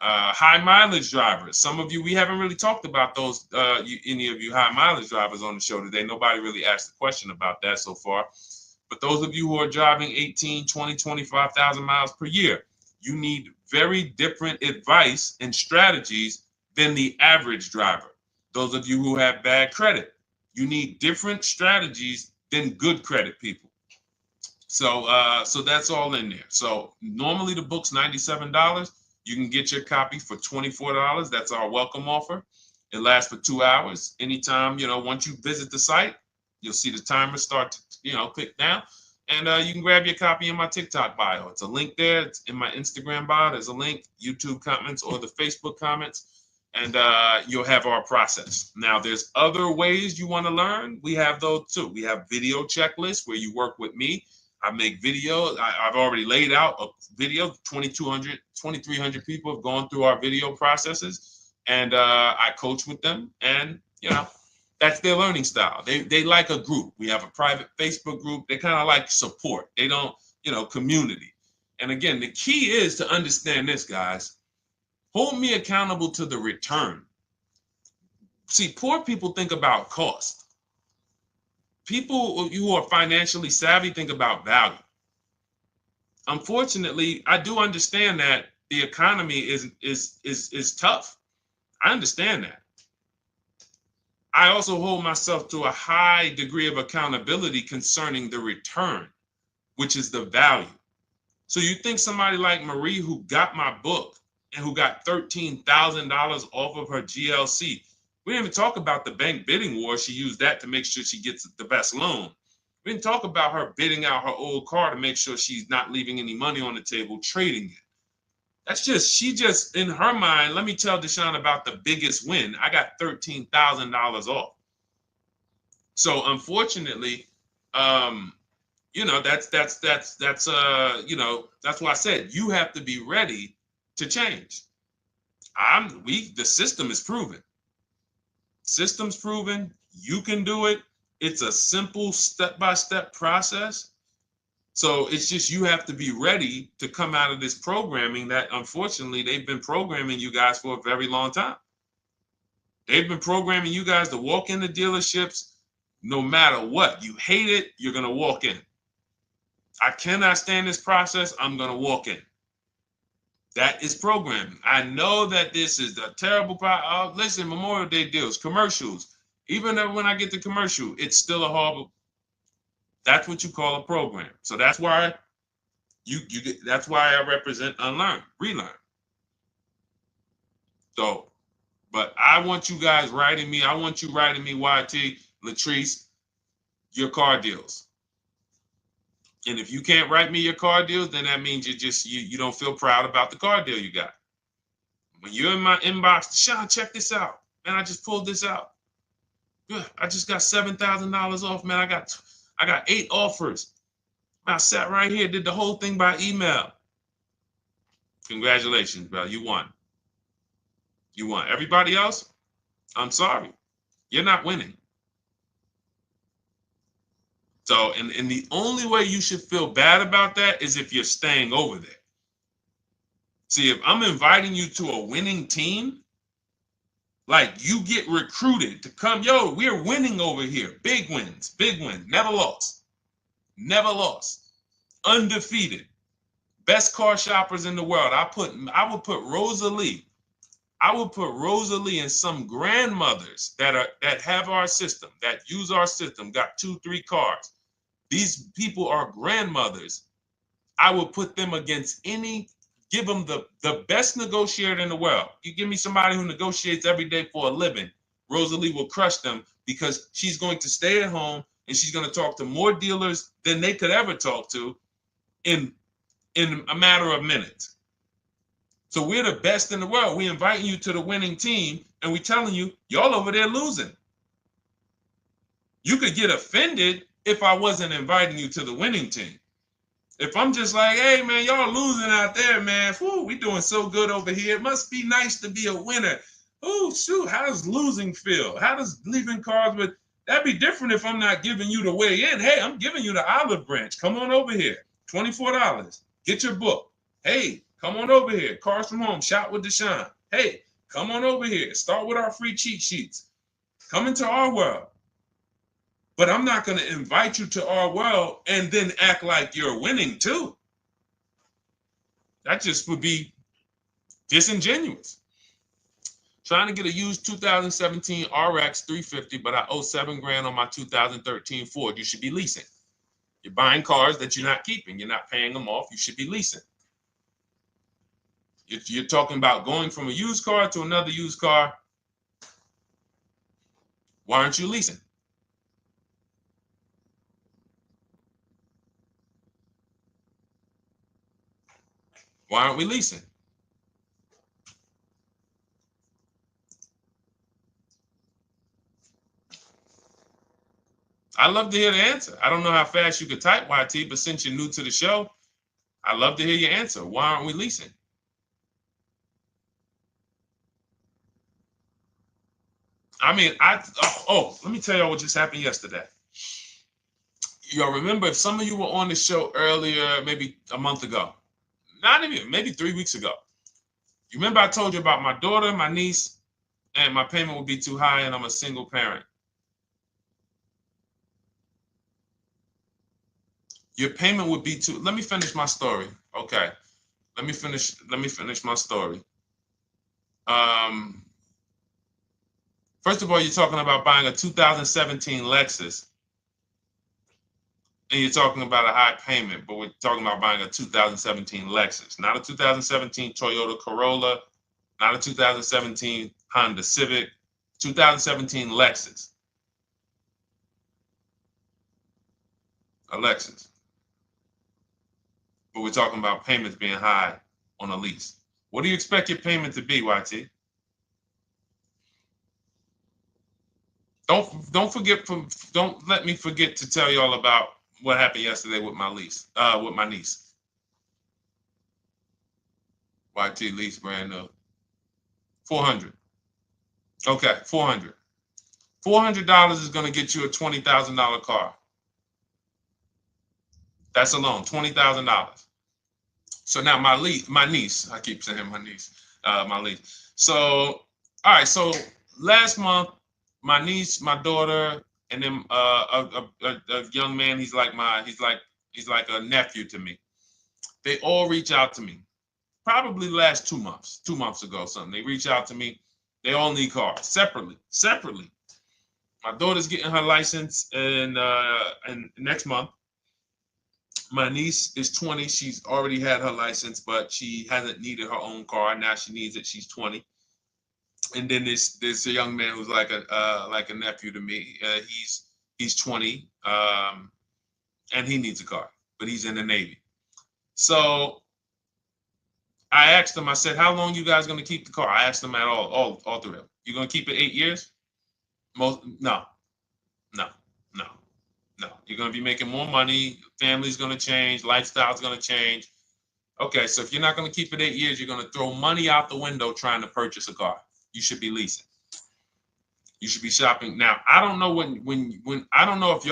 high mileage drivers. Some of you, we haven't really talked about those, any of you high mileage drivers on the show today. Nobody really asked a question about that so far. But those of you who are driving 18, 20, 25,000 miles per year, you need very different advice and strategies than the average driver. Those of you who have bad credit, you need different strategies than good credit people. So that's all in there. So normally the book's $97. You can get your copy for $24. That's our welcome offer. It lasts for 2 hours. Anytime, once you visit the site, you'll see the timer start to, click down. And you can grab your copy in my TikTok bio. It's a link there. It's in my Instagram bio. There's a link, YouTube comments or the Facebook comments. And you'll have our process. Now, there's other ways you want to learn. We have those too. We have video checklists where you work with me. I make videos. I've already laid out a video. 2,300 people have gone through our video processes, and I coach with them. And that's their learning style. They like a group. We have a private Facebook group. They kind of like support. They don't, community. And again, the key is to understand this, guys. Hold me accountable to the return. See, poor people think about cost. People who are financially savvy think about value. Unfortunately, I do understand that the economy is tough. I understand that. I also hold myself to a high degree of accountability concerning the return, which is the value. So you think somebody like Marie, who got my book and who got $13,000 off of her GLC, we didn't even talk about the bank bidding war. She used that to make sure she gets the best loan. We didn't talk about her bidding out her old car to make sure she's not leaving any money on the table, trading it. She just, in her mind, let me tell Deshone about the biggest win. I got $13,000 off. So unfortunately, that's why I said you have to be ready to change. The system is proven. System's proven. You can do it. It's a simple step-by-step process. So it's just you have to be ready to come out of this programming that unfortunately they've been programming you guys for a very long time. They've been programming you guys to walk into dealerships no matter what. You hate it, you're going to walk in. I cannot stand this process, I'm going to walk in. That is programming. I know that this is the terrible part. Listen, Memorial Day deals, commercials. Even when I get the commercial, it's still a horrible. That's what you call a program. So that's why that's why I represent unlearn, relearn. So, but I want you guys writing me. I want you writing me, YT, Latrice, your car deals. And if you can't write me your car deals, then that means you don't feel proud about the car deal you got. When you're in my inbox, Deshone, check this out. Man, I just pulled this out. Good. I just got $7,000 off, man. I got 8 offers. I sat right here, did the whole thing by email. Congratulations, bro. You won. You won. Everybody else, I'm sorry. You're not winning. So, and the only way you should feel bad about that is if you're staying over there. See, if I'm inviting you to a winning team, like you get recruited to come, yo, we're winning over here. Big wins, never lost. Never lost. Undefeated. Best car shoppers in the world. I would put Rosalie I would put Rosalie and some grandmothers that have our system, that use our system, got 2-3 cars. These people are grandmothers. I would put them against any, give them the best negotiator in the world. You give me somebody who negotiates every day for a living, Rosalie will crush them because she's going to stay at home and she's going to talk to more dealers than they could ever talk to in a matter of minutes. So we're the best in the world. We inviting you to the winning team and we telling you, y'all over there losing. You could get offended if I wasn't inviting you to the winning team. If I'm just like, hey, man, y'all losing out there, man. Whew, we doing so good over here. It must be nice to be a winner. Oh, shoot, how does losing feel? How does leaving cars with... That'd be different if I'm not giving you the way in. Hey, I'm giving you the olive branch. Come on over here. $24. Get your book. Hey, come on over here. Cars from Home. Shop with Deshone. Hey, come on over here. Start with our free cheat sheets. Come into our world. But I'm not going to invite you to our world and then act like you're winning too. That just would be disingenuous. Trying to get a used 2017 RX 350, but I owe $7,000 on my 2013 Ford. You should be leasing. You're buying cars that you're not keeping. You're not paying them off. You should be leasing. You're talking about going from a used car to another used car. Why aren't you leasing? Why aren't we leasing? I'd love to hear the answer. I don't know how fast you could type, YT, but since you're new to the show, I'd love to hear your answer. Why aren't we leasing? I mean, let me tell y'all what just happened yesterday. Y'all remember, if some of you were on the show earlier, maybe a month ago, not even, maybe 3 weeks ago, you remember I told you about my daughter, my niece, and my payment would be too high and I'm a single parent. Your payment would be too, let me finish my story. Okay. Let me finish my story. First of all, you're talking about buying a 2017 Lexus. And you're talking about a high payment, but we're talking about buying a 2017 Lexus, not a 2017 Toyota Corolla, not a 2017 Honda Civic, 2017 Lexus. A Lexus. But we're talking about payments being high on a lease. What do you expect your payment to be, YT? Don't let me forget to tell y'all about what happened yesterday with my niece. YT lease brand new. 400. Okay, 400. $400 is going to get you a $20,000 car. That's alone, $20,000. So now my niece, I keep saying my niece, my lease. So, all right, so last month, my niece, my daughter, and then a young man, he's like a nephew to me. They all reach out to me. Probably the last 2 months, 2 months ago, something. They reach out to me. They all need cars separately. My daughter's getting her license in next month. My niece is 20. She's already had her license, but she hasn't needed her own car. Now she needs it. She's 20. And then there's a young man who's like a nephew to me. He's 20, and he needs a car, but he's in the Navy. So I asked him. I said, "How long you guys gonna keep the car?" I asked them at all three of them. You gonna keep it 8 years? No. You're gonna be making more money. Family's gonna change. Lifestyle's gonna change. Okay, so if you're not gonna keep it 8 years, you're gonna throw money out the window trying to purchase a car. You should be leasing. You should be shopping. Now, I don't know when I don't know if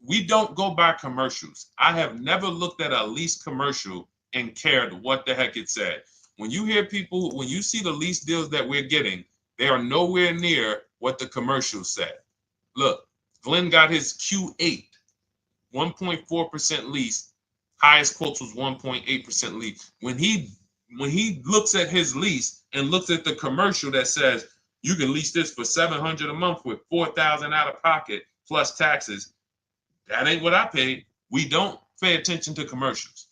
we don't go by commercials. I have never looked at a lease commercial and cared what the heck it said. When you see the lease deals that we're getting, they are nowhere near what the commercial said. Look, Glenn got his Q8, 1.4% lease. Highest quotes was 1.8% lease. When he when he looks at his lease and looks at the commercial that says you can lease this for $700 a month with $4,000 out of pocket plus taxes, that ain't what I paid. We don't pay attention to commercials.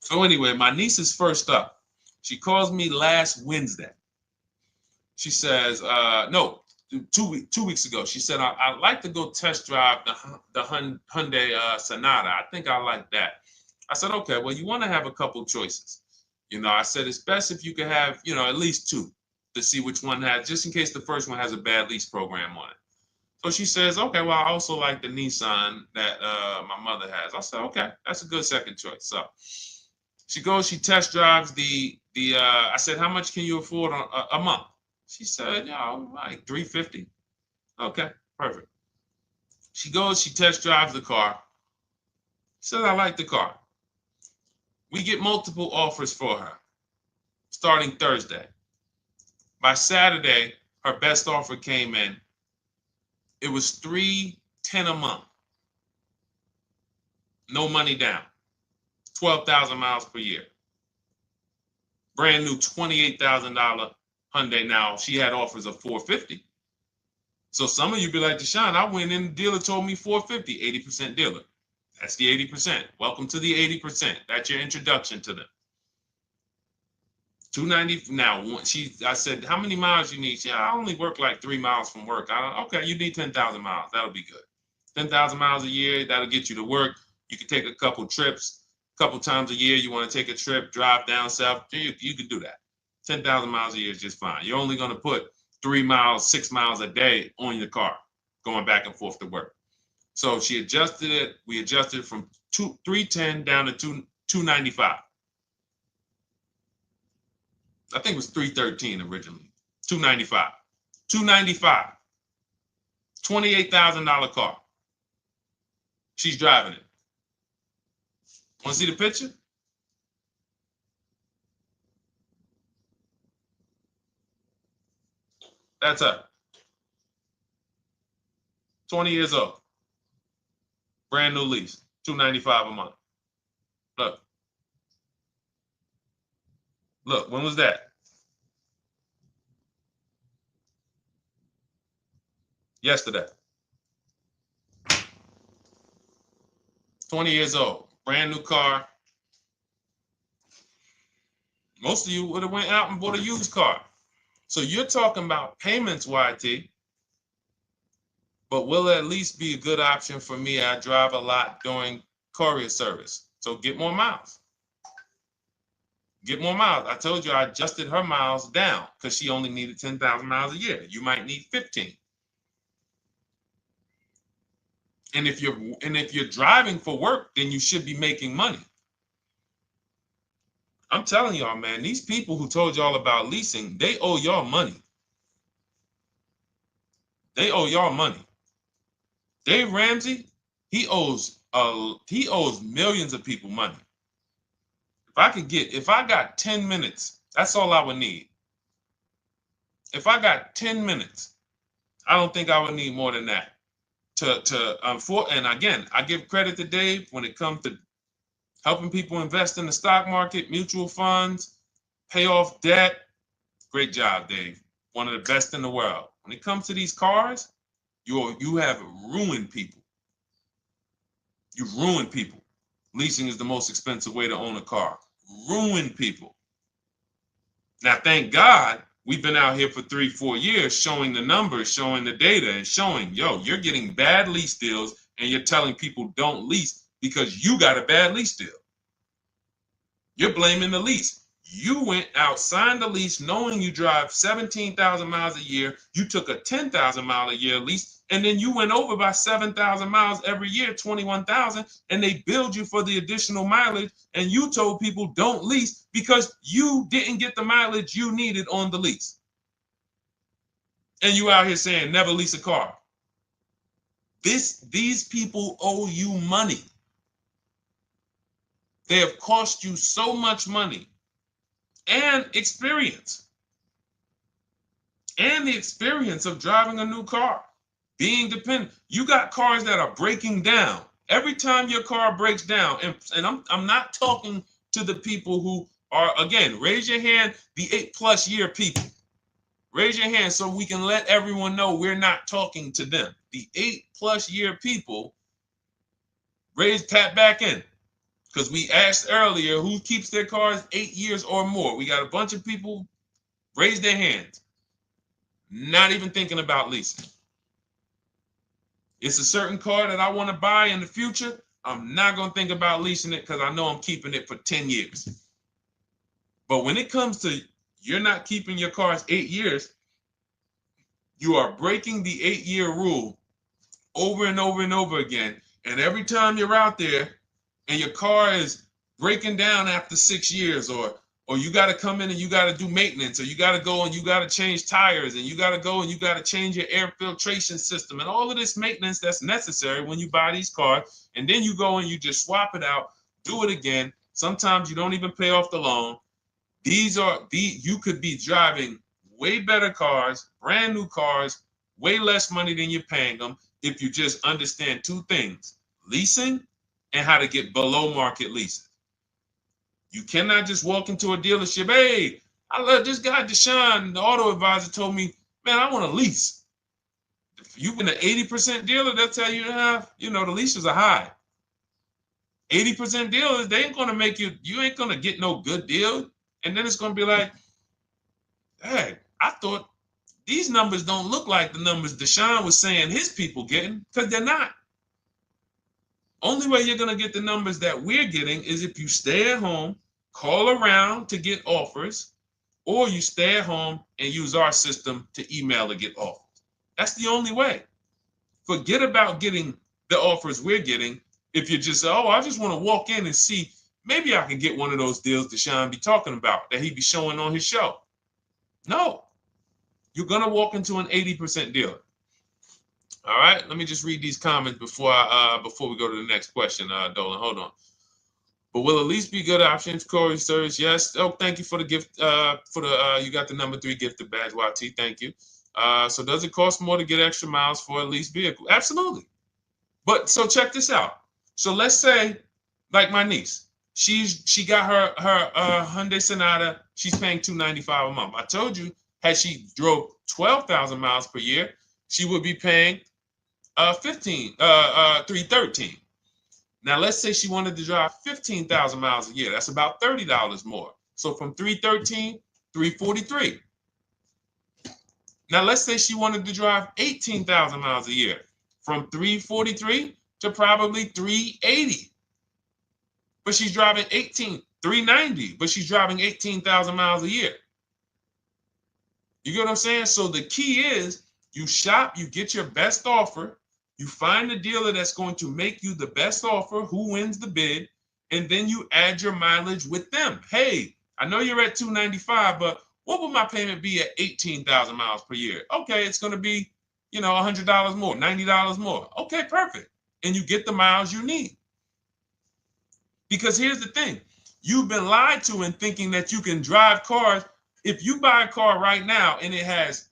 So anyway, my niece is first up. She calls me last Wednesday. She says, no, 2 weeks ago. She said, I'd like to go test drive the Hyundai Sonata. I think I like that. I said, okay, well, you want to have a couple choices. I said, it's best if you could have, at least two to see which one has, just in case the first one has a bad lease program on it. So she says, okay, well, I also like the Nissan that my mother has. I said, okay, that's a good second choice. So she goes, she test drives I said, how much can you afford a month? She said, like $350. Okay, perfect. She goes, she test drives the car. She said, I like the car. We get multiple offers for her starting Thursday. By Saturday, her best offer came in. It was $310 a month. No money down. 12,000 miles per year. Brand new $28,000 Hyundai. Now, she had offers of $450. So some of you be like, Deshone, I went in, the dealer told me $450, 80% dealer. That's the 80%. Welcome to the 80%. That's your introduction to them. $290. Now, I said, how many miles you need? I only work like 3 miles from work. Okay, you need 10,000 miles. That'll be good. 10,000 miles a year, that'll get you to work. You can take a couple trips, a couple times a year. You want to take a trip, drive down south. You can do that. 10,000 miles a year is just fine. You're only going to put 3 miles, 6 miles a day on your car, going back and forth to work. So she adjusted it. We adjusted it from 310 down to 295. I think it was 313 originally. 295. 295. $28,000 car. She's driving it. Want to see the picture? That's her. 20 years old. Brand new lease. $295 a month. Look. Look, when was that? Yesterday. 20 years old. Brand new car. Most of you would have went out and bought a used car. So you're talking about payments, YT. But will it at least be a good option for me? I drive a lot during courier service. So get more miles. Get more miles. I told you I adjusted her miles down because she only needed 10,000 miles a year. You might need 15. And if you're driving for work, then you should be making money. I'm telling y'all, man, these people who told y'all about leasing, they owe y'all money. They owe y'all money. Dave Ramsey, he owes millions of people money. If I got 10 minutes, that's all I would need. If I got 10 minutes, I don't think I would need more than that. And again, I give credit to Dave when it comes to helping people invest in the stock market, mutual funds, pay off debt. Great job, Dave. One of the best in the world. When it comes to these cars, you have ruined people. You've ruined people. Leasing is the most expensive way to own a car. Ruined people. Now, thank God, we've been out here for 3-4 years showing the numbers, showing the data, and showing, you're getting bad lease deals, and you're telling people don't lease because you got a bad lease deal. You're blaming the lease. You went out, signed the lease, knowing you drive 17,000 miles a year. You took a 10,000 mile a year lease, and then you went over by 7,000 miles every year, 21,000, and they billed you for the additional mileage, and you told people don't lease because you didn't get the mileage you needed on the lease. And you out here saying never lease a car. These people owe you money. They have cost you so much money and experience. And the experience of driving a new car, being dependent. You got cars that are breaking down. Every time your car breaks down, and I'm not talking to the people who Or again, raise your hand, the 8+ year people. Raise your hand so we can let everyone know we're not talking to them. The 8+ year people, tap back in. Because we asked earlier who keeps their cars 8 years or more. We got a bunch of people raise their hands. Not even thinking about leasing. It's a certain car that I want to buy in the future. I'm not going to think about leasing it because I know I'm keeping it for 10 years. But when it comes to you're not keeping your cars 8 years, you are breaking the 8-year rule over and over and over again. And every time you're out there and your car is breaking down after 6 years, or you got to come in and you got to do maintenance, or you got to go and you got to change tires, and you got to go and you got to change your air filtration system, and all of this maintenance that's necessary when you buy these cars, and then you go and you just swap it out, do it again. Sometimes you don't even pay off the loan. You could be driving way better cars, brand new cars, way less money than you're paying them if you just understand 2 things: leasing and how to get below market leases. You cannot just walk into a dealership. Hey, I love this guy, Deshone, the auto advisor, told me, man, I want a lease. If you've been an 80% dealer, they'll tell you, the leases are high. 80% dealers, they ain't going to make you ain't going to get no good deal. And then it's going to be like, hey, I thought these numbers don't look like the numbers Deshone was saying his people getting, because they're not. Only way you're going to get the numbers that we're getting is if you stay at home, call around to get offers, or you stay at home and use our system to email to get offers. That's the only way. Forget about getting the offers we're getting. If you just say, oh, I just want to walk in and see, maybe I can get one of those deals Deshone be talking about that he be showing on his show. No, you're going to walk into an 80% dealer. All right, let me just read these comments before we go to the next question, Dolan. Hold on. But will at least be good options, Corey Sturge? Yes. Oh, thank you for the gift. You got the number 3 gifted badge, YT. Thank you. So does it cost more to get extra miles for a leased vehicle? Absolutely. But so check this out. So let's say, like my niece, she got her Hyundai Sonata. She's paying $295 a month. I told you, had she drove 12,000 miles per year, she would be paying $313. Now let's say she wanted to drive 15,000 miles a year. That's about $30 more. So from $313, $343. Now let's say she wanted to drive 18,000 miles a year. From $343 to probably $380. But she's driving $390, but she's driving 18,000 miles a year. You get what I'm saying? So the key is you shop, you get your best offer, you find the dealer that's going to make you the best offer, who wins the bid, and then you add your mileage with them. Hey, I know you're at $295, but what would my payment be at 18,000 miles per year? Okay, it's going to be, $100 more, $90 more. Okay, perfect. And you get the miles you need. Because here's the thing. You've been lied to in thinking that you can drive cars. If you buy a car right now and it has,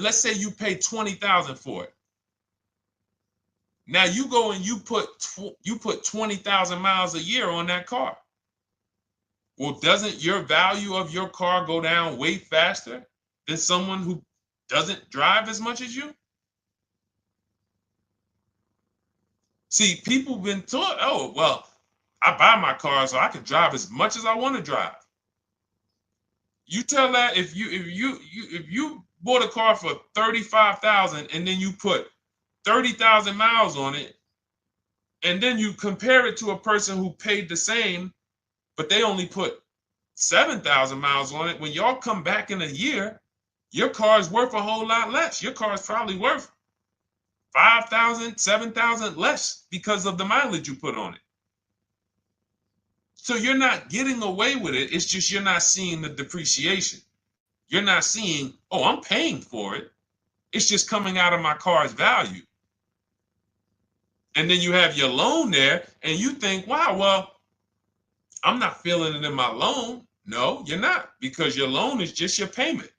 let's say you pay $20,000 for it. Now you go and you put 20,000 miles a year on that car. Well, doesn't your value of your car go down way faster than someone who doesn't drive as much as you? See, people have been taught, oh, well, I buy my car so I can drive as much as I want to drive. You tell that if you bought a car for $35,000 and then you put 30,000 miles on it, and then you compare it to a person who paid the same, but they only put 7,000 miles on it. When y'all come back in a year, your car is worth a whole lot less. Your car is probably worth 5,000, 7,000 less because of the mileage you put on it. So you're not getting away with it. It's just you're not seeing the depreciation. You're not seeing, oh, I'm paying for it. It's just coming out of my car's value. And then you have your loan there and you think, wow, well, I'm not feeling it in my loan. No, you're not, because your loan is just your payment.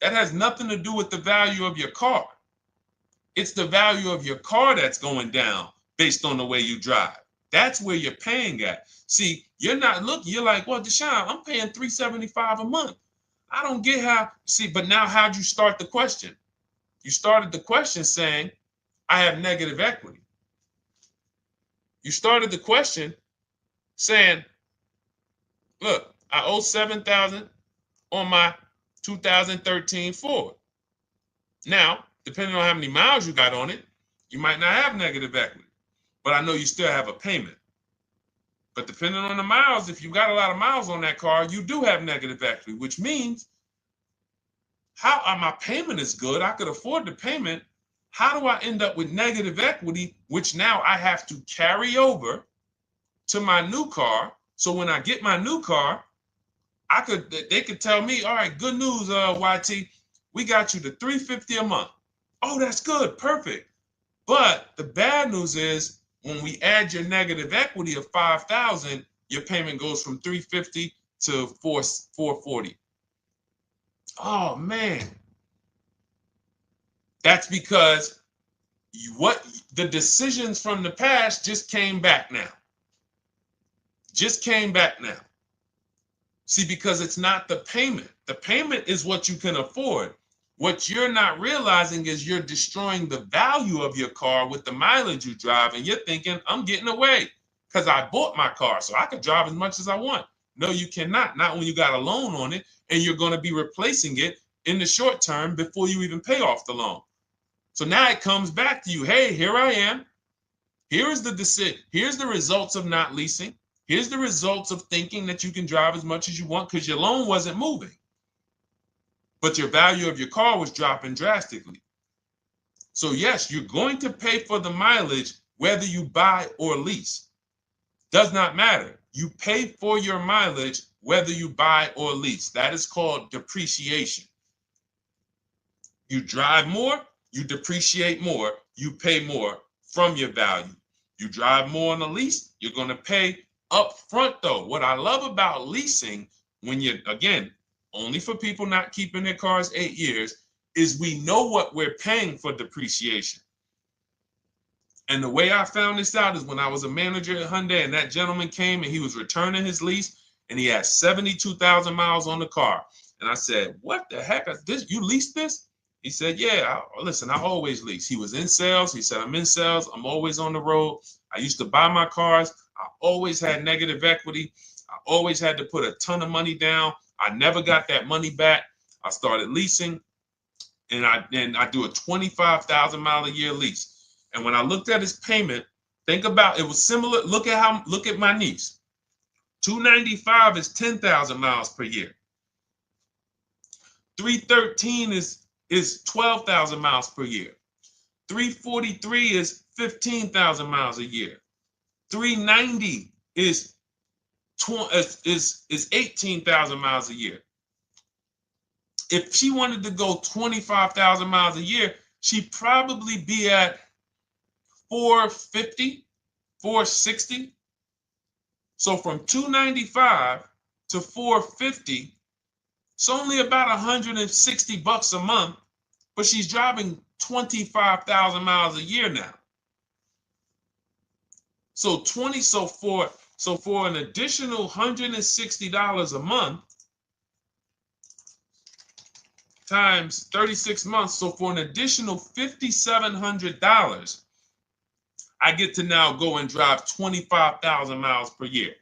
That has nothing to do with the value of your car. It's the value of your car that's going down based on the way you drive. That's where you're paying at. See, you're not looking, you're like, well, Deshone, I'm paying $375 a month. I don't get how, see, but now how'd you start the question? You started the question saying, I have negative equity. You started the question saying, look, I owe $7,000 on my 2013 Ford. Now, depending on how many miles you got on it, you might not have negative equity, but I know you still have a payment. But depending on the miles, if you got a lot of miles on that car, you do have negative equity, which means my payment is good. I could afford the payment. How do I end up with negative equity, which now I have to carry over to my new car? So when I get my new car, they could tell me, all right, good news, YT, we got you to $350 a month. Oh, that's good, perfect. But the bad news is when we add your negative equity of $5,000, your payment goes from $350 to $440. Oh man, that's because the decisions from the past just came back now. Just came back now. See, because it's not the payment. The payment is what you can afford. What you're not realizing is you're destroying the value of your car with the mileage you drive, and you're thinking, I'm getting away because I bought my car so I could drive as much as I want. No, you cannot. Not when you got a loan on it, and you're going to be replacing it in the short term before you even pay off the loan. So now it comes back to you. Hey, here I am. Here is the decision. Here's the results of not leasing. Here's the results of thinking that you can drive as much as you want because your loan wasn't moving. But your value of your car was dropping drastically. So yes, you're going to pay for the mileage whether you buy or lease. Does not matter. You pay for your mileage whether you buy or lease. That is called depreciation. You drive more, you depreciate more, you pay more from your value. You drive more on a lease, you're going to pay up front though. What I love about leasing, when you're, again, only for people not keeping their cars 8 years, is we know what we're paying for depreciation. And the way I found this out is when I was a manager at Hyundai and that gentleman came and he was returning his lease and he had 72,000 miles on the car. And I said, what the heck is this? You leased this? He said, yeah, listen, I always lease. He was in sales. He said, I'm in sales. I'm always on the road. I used to buy my cars. I always had negative equity. I always had to put a ton of money down. I never got that money back. I started leasing, and I do a 25,000 mile a year lease. And when I looked at his payment, think about it was similar. Look at my niece. 295 is 10,000 miles per year. 313 is 12,000 miles per year. 343 is 15,000 miles a year. 390 is 18,000 miles a year. If she wanted to go 25,000 miles a year, she'd probably be at 450, 460. So from 295 to 450, it's only about 160 bucks a month, but she's driving 25,000 miles a year now. So for an additional $160 a month times 36 months, so for an additional $5,700, I get to now go and drive 25,000 miles per year.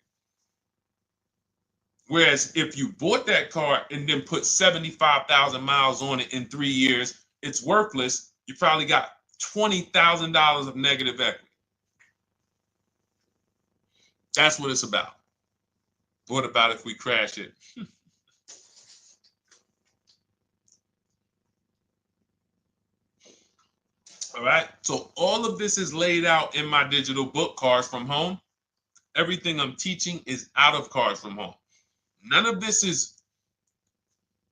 Whereas if you bought that car and then put 75,000 miles on it in 3 years, it's worthless. You probably got $20,000 of negative equity. That's what it's about. What about if we crash it? All right. So all of this is laid out in my digital book, Cars from Home. Everything I'm teaching is out of Cars from Home. None of this is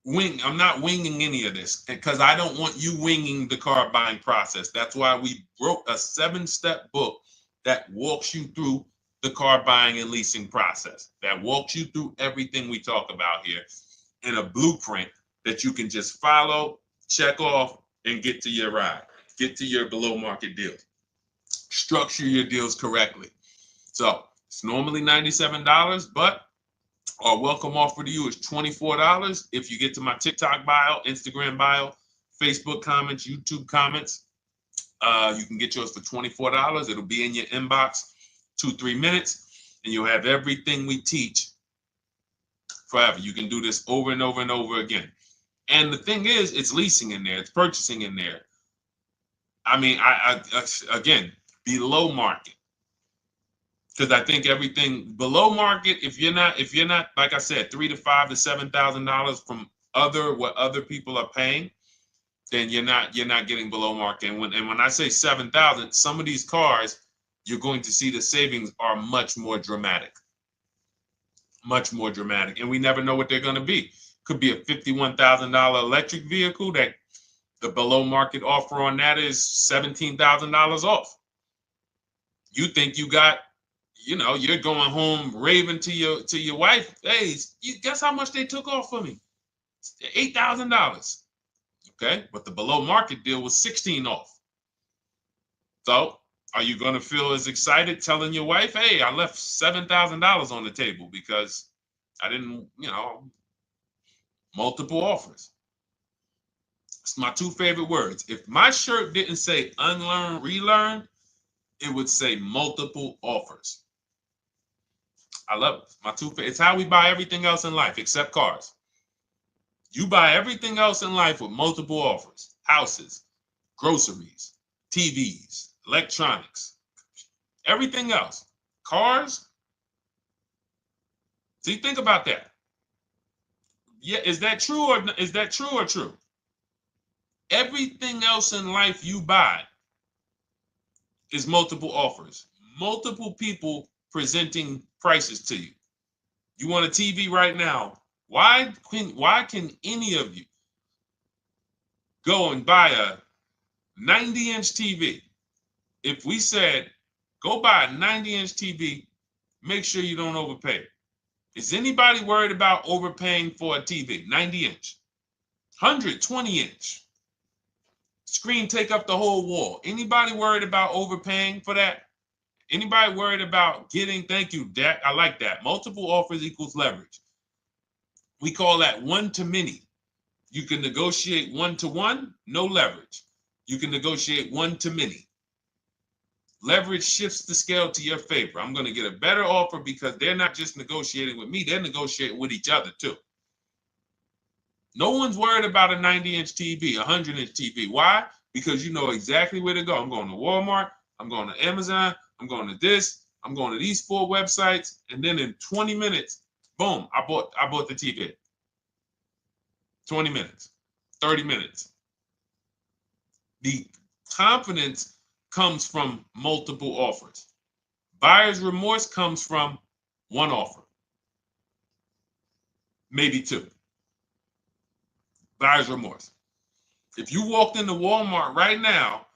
I'm not winging any of this because I don't want you winging the car buying process. That's why we wrote a 7-step book that walks you through the car buying and leasing process, that walks you through everything we talk about here in a blueprint that you can just follow, check off, and get to your ride, get to your below market deal. Structure your deals correctly. So it's normally $97, but our welcome offer to you is $24 if you get to my TikTok bio, Instagram bio, Facebook comments, YouTube comments. You can get yours for $24. It'll be in your inbox 2-3 minutes, and you'll have everything we teach forever. You can do this over and over and over again. And the thing is, it's leasing in there, it's purchasing in there. I mean, I again, below market. Because I think everything below market, if you're not, like I said, $3,000 to $5,000 to $7,000 from what other people are paying, then you're not getting below market. And when I say 7,000, some of these cars, you're going to see the savings are much more dramatic. Much more dramatic. And we never know what they're going to be. Could be a $51,000 electric vehicle that the below market offer on that is $17,000 off. You think you got, you're going home raving to your wife. Hey, you guess how much they took off for me? $8,000. Okay, but the below market deal was 16 off. So are you going to feel as excited telling your wife, hey, I left $7,000 on the table because I didn't, multiple offers. It's my two favorite words. If my shirt didn't say unlearn, relearn, it would say multiple offers. I love it. My two favorite. It's how we buy everything else in life except cars. You buy everything else in life with multiple offers. Houses, groceries, TVs, electronics, everything else. Cars. See, think about that. Yeah, is that true or true? Everything else in life you buy is multiple offers. Multiple people presenting prices to you. You want a TV right now. Why can any of you go and buy a 90-inch TV? If we said, go buy a 90-inch TV, make sure you don't overpay. Is anybody worried about overpaying for a TV? 90-inch, 120-inch. Screen take up the whole wall. Anybody worried about overpaying for that? Anybody worried about getting, thank you, Dak, I like that. Multiple offers equals leverage. We call that one-to-many. You can negotiate one-to-one, no leverage. You can negotiate one-to-many. Leverage shifts the scale to your favor. I'm going to get a better offer because they're not just negotiating with me, they're negotiating with each other too. No one's worried about a 90-inch TV, a 100-inch TV. Why? Because you know exactly where to go. I'm going to Walmart, I'm going to Amazon, I'm going to this, I'm going to these 4 websites, and then in 20 minutes, boom, I bought the TV. 20 minutes, 30 minutes. The confidence comes from multiple offers. Buyer's remorse comes from one offer, maybe 2. Buyer's remorse. If you walked into Walmart right now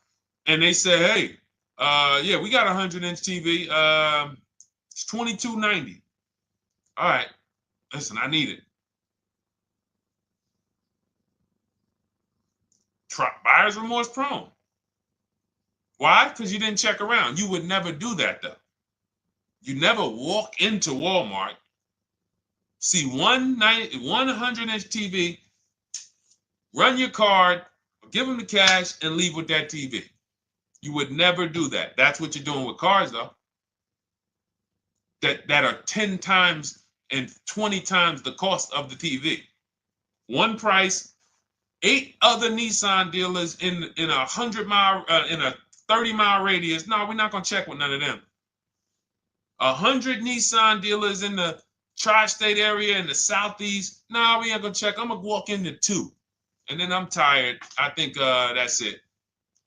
and they say, hey, yeah, we got a 100-inch TV. It's $22.90. All right, listen, I need it. Buyer's remorse prone. Why? Because you didn't check around. You would never do that, though. You never walk into Walmart, see one 100-inch TV, run your card, give them the cash, and leave with that TV. You would never do that. That's what you're doing with cars, though. That are 10 times and 20 times the cost of the TV. One price, 8 other Nissan dealers in a 100-mile, in a 30-mile radius. No, we're not gonna check with none of them. 100 Nissan dealers in the tri-state area in the southeast. No, we ain't gonna check. I'm gonna walk into 2, and then I'm tired. I think that's it.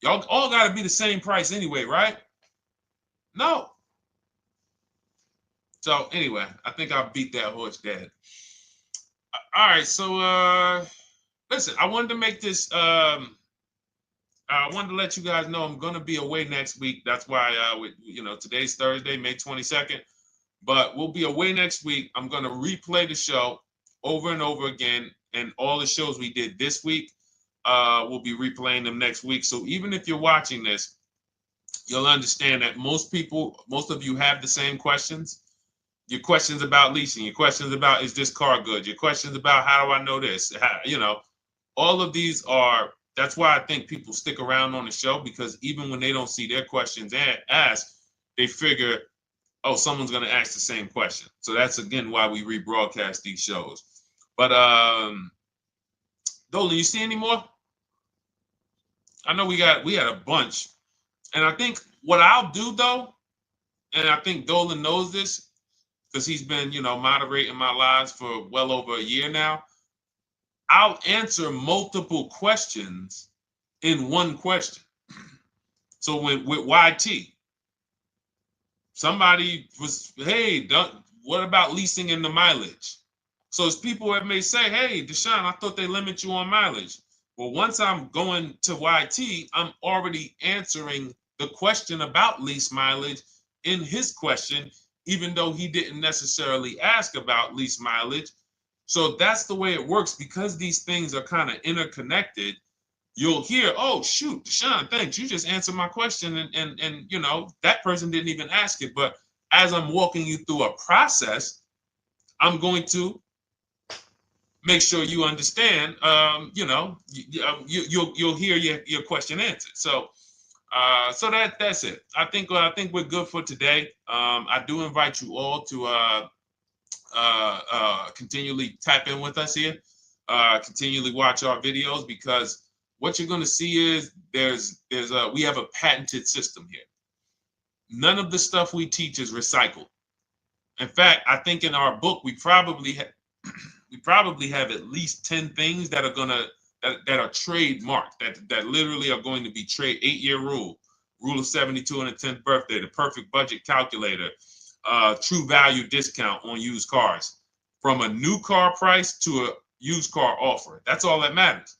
Y'all all gotta be the same price anyway, right? No. So anyway, I think I beat that horse dead. All right, so listen, I wanted to make this. I wanted to let you guys know I'm gonna be away next week. That's why, today's Thursday, May 22nd, but we'll be away next week. I'm gonna replay the show over and over again, and all the shows we did this week, we'll be replaying them next week. So even if you're watching this, you'll understand that most of you have the same questions. Your questions about leasing, your questions about, is this car good? Your questions about, how do I know this? All of these are, that's why I think people stick around on the show, because even when they don't see their questions asked, they figure, oh, someone's going to ask the same question. So that's, again, why we rebroadcast these shows. But Dolan, you see any more? I know we had a bunch. And I think what I'll do, though, and I think Dolan knows this because he's been, moderating my lives for well over a year now, I'll answer multiple questions in one question. So with YT, somebody was, hey, what about leasing in the mileage? So as people that may say, hey, Deshone, I thought they limit you on mileage. Well, once I'm going to YT, I'm already answering the question about lease mileage in his question, even though he didn't necessarily ask about lease mileage. So that's the way it works. Because these things are kind of interconnected, you'll hear, oh, shoot, Deshone, thanks. You just answered my question. And that person didn't even ask it. But as I'm walking you through a process, I'm going to make sure you understand, you'll hear your question answered. So that's it. I think we're good for today. I do invite you all to continually tap in with us here, continually watch our videos, because what you're going to see is we have a patented system here. None of the stuff we teach is recycled. In fact, I think in our book we probably have at least 10 things that are that are trademarked, that literally are going to be 8-year rule of 72 and the 10th birthday, the perfect budget calculator, true value discount on used cars, from a new car price to a used car offer. That's all that matters.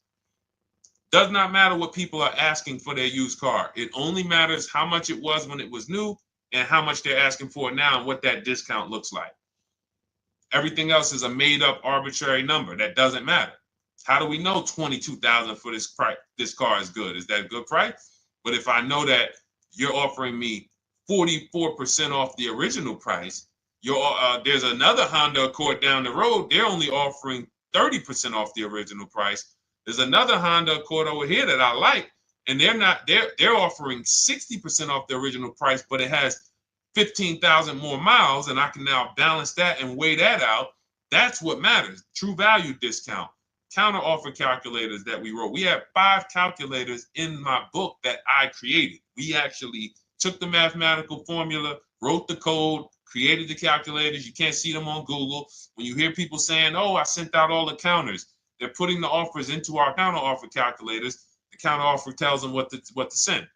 Does not matter what people are asking for their used car. It only matters how much it was when it was new and how much they're asking for it now and what that discount looks like. Everything else is a made-up arbitrary number that doesn't matter. How do we know $22,000 for this price? This car is good. Is that a good price? But if I know that you're offering me 44% off the original price, there's another Honda Accord down the road. They're only offering 30% off the original price. There's another Honda Accord over here that I like, and they're offering 60% off the original price, but it has 15,000 more miles, and I can now balance that and weigh that out. That's what matters. True value discount, counter offer calculators that we wrote. We have 5 calculators in my book that I created. We actually took the mathematical formula, wrote the code, created the calculators. You can't see them on Google. When you hear people saying, oh, I sent out all the counters, they're putting the offers into our counter offer calculators. The counter offer tells them what to send.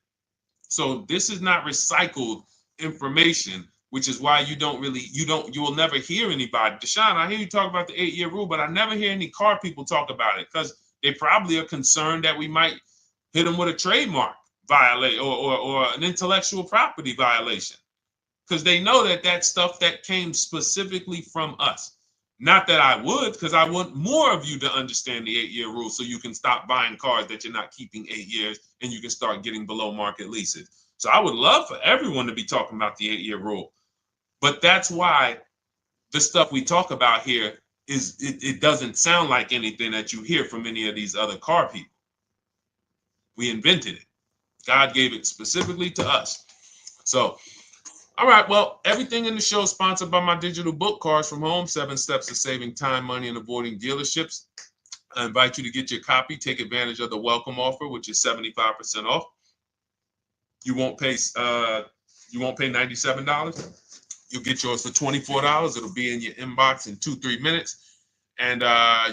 So this is not recycled information, which is why you will never hear anybody. Deshone, I hear you talk about the 8-year rule, but I never hear any car people talk about it, because they probably are concerned that we might hit them with a trademark violation or an intellectual property violation, because they know that that's stuff that came specifically from us. Not that I would, because I want more of you to understand the 8-year rule, so you can stop buying cars that you're not keeping 8 years and you can start getting below market leases. So I would love for everyone to be talking about the 8-year rule. But that's why the stuff we talk about here it doesn't sound like anything that you hear from any of these other car people. We invented it. God gave it specifically to us. So, all right, well, everything in the show is sponsored by my digital book, Cars from Home, 7 Steps to Saving Time, Money, and Avoiding Dealerships. I invite you to get your copy. Take advantage of the welcome offer, which is 75% off. You won't pay $97. You'll get yours for $24. It'll be in your inbox in 2-3 minutes. And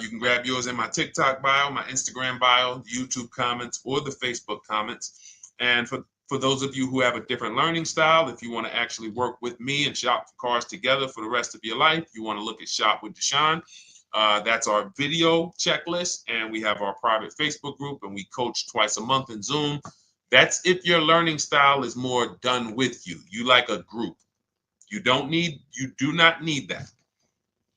you can grab yours in my TikTok bio, my Instagram bio, the YouTube comments, or the Facebook comments. And for those of you who have a different learning style, if you want to actually work with me and shop for cars together for the rest of your life, you want to look at Shop with Deshone. That's our video checklist. And we have our private Facebook group, and we coach twice a month in Zoom. That's if your learning style is more done with you. You like a group. You do not need that.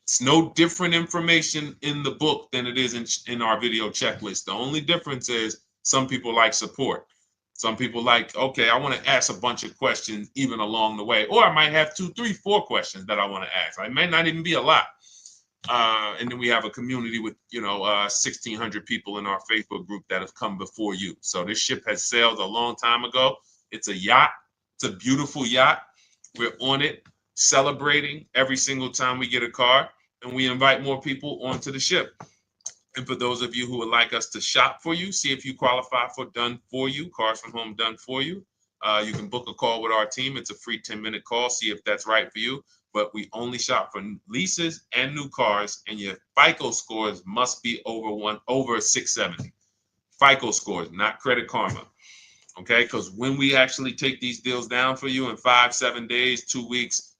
It's no different information in the book than it is in our video checklist. The only difference is some people like support. Some people like, okay, I want to ask a bunch of questions even along the way, or I might have 2, 3, 4 questions that I want to ask. It may not even be a lot. And then we have a community with 1,600 people in our Facebook group that have come before you. So this ship has sailed a long time ago. It's a yacht. It's a beautiful yacht. We're on it, celebrating every single time we get a car, and we invite more people onto the ship. And for those of you who would like us to shop for you, see if you qualify for done for you, cars from home done for you. You can book a call with our team. It's a free 10-minute call. See if that's right for you. But we only shop for leases and new cars, and your FICO scores must be over 670. FICO scores, not Credit Karma. Okay, because when we actually take these deals down for you in 5, 7 days, 2 weeks,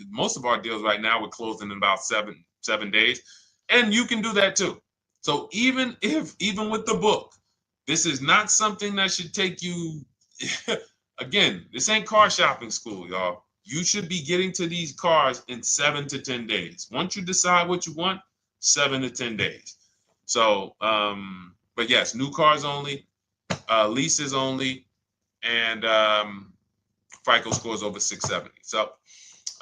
most of our deals right now we're closing in about seven days, and you can do that too. So even with the book, this is not something that should take you. Again, this ain't car shopping school, y'all. You should be getting to these cars in 7 to 10 days. Once you decide what you want, 7 to 10 days. So, but yes, new cars only, leases only, and FICO scores over 670. So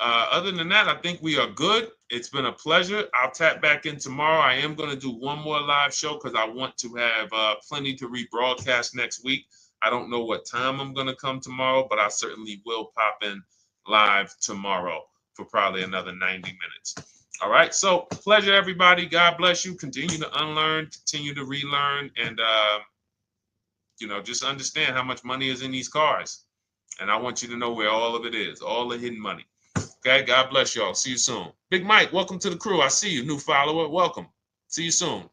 other than that, I think we are good. It's been a pleasure. I'll tap back in tomorrow. I am going to do one more live show because I want to have plenty to rebroadcast next week. I don't know what time I'm going to come tomorrow, but I certainly will pop in live tomorrow for probably another 90 minutes. All right. So pleasure, everybody. God bless you. Continue to unlearn, continue to relearn, and just understand how much money is in these cars. And I want you to know where all of it is, all the hidden money. Okay, God bless y'all. See you soon. Big Mike, welcome to the crew. I see you, new follower. Welcome. See you soon.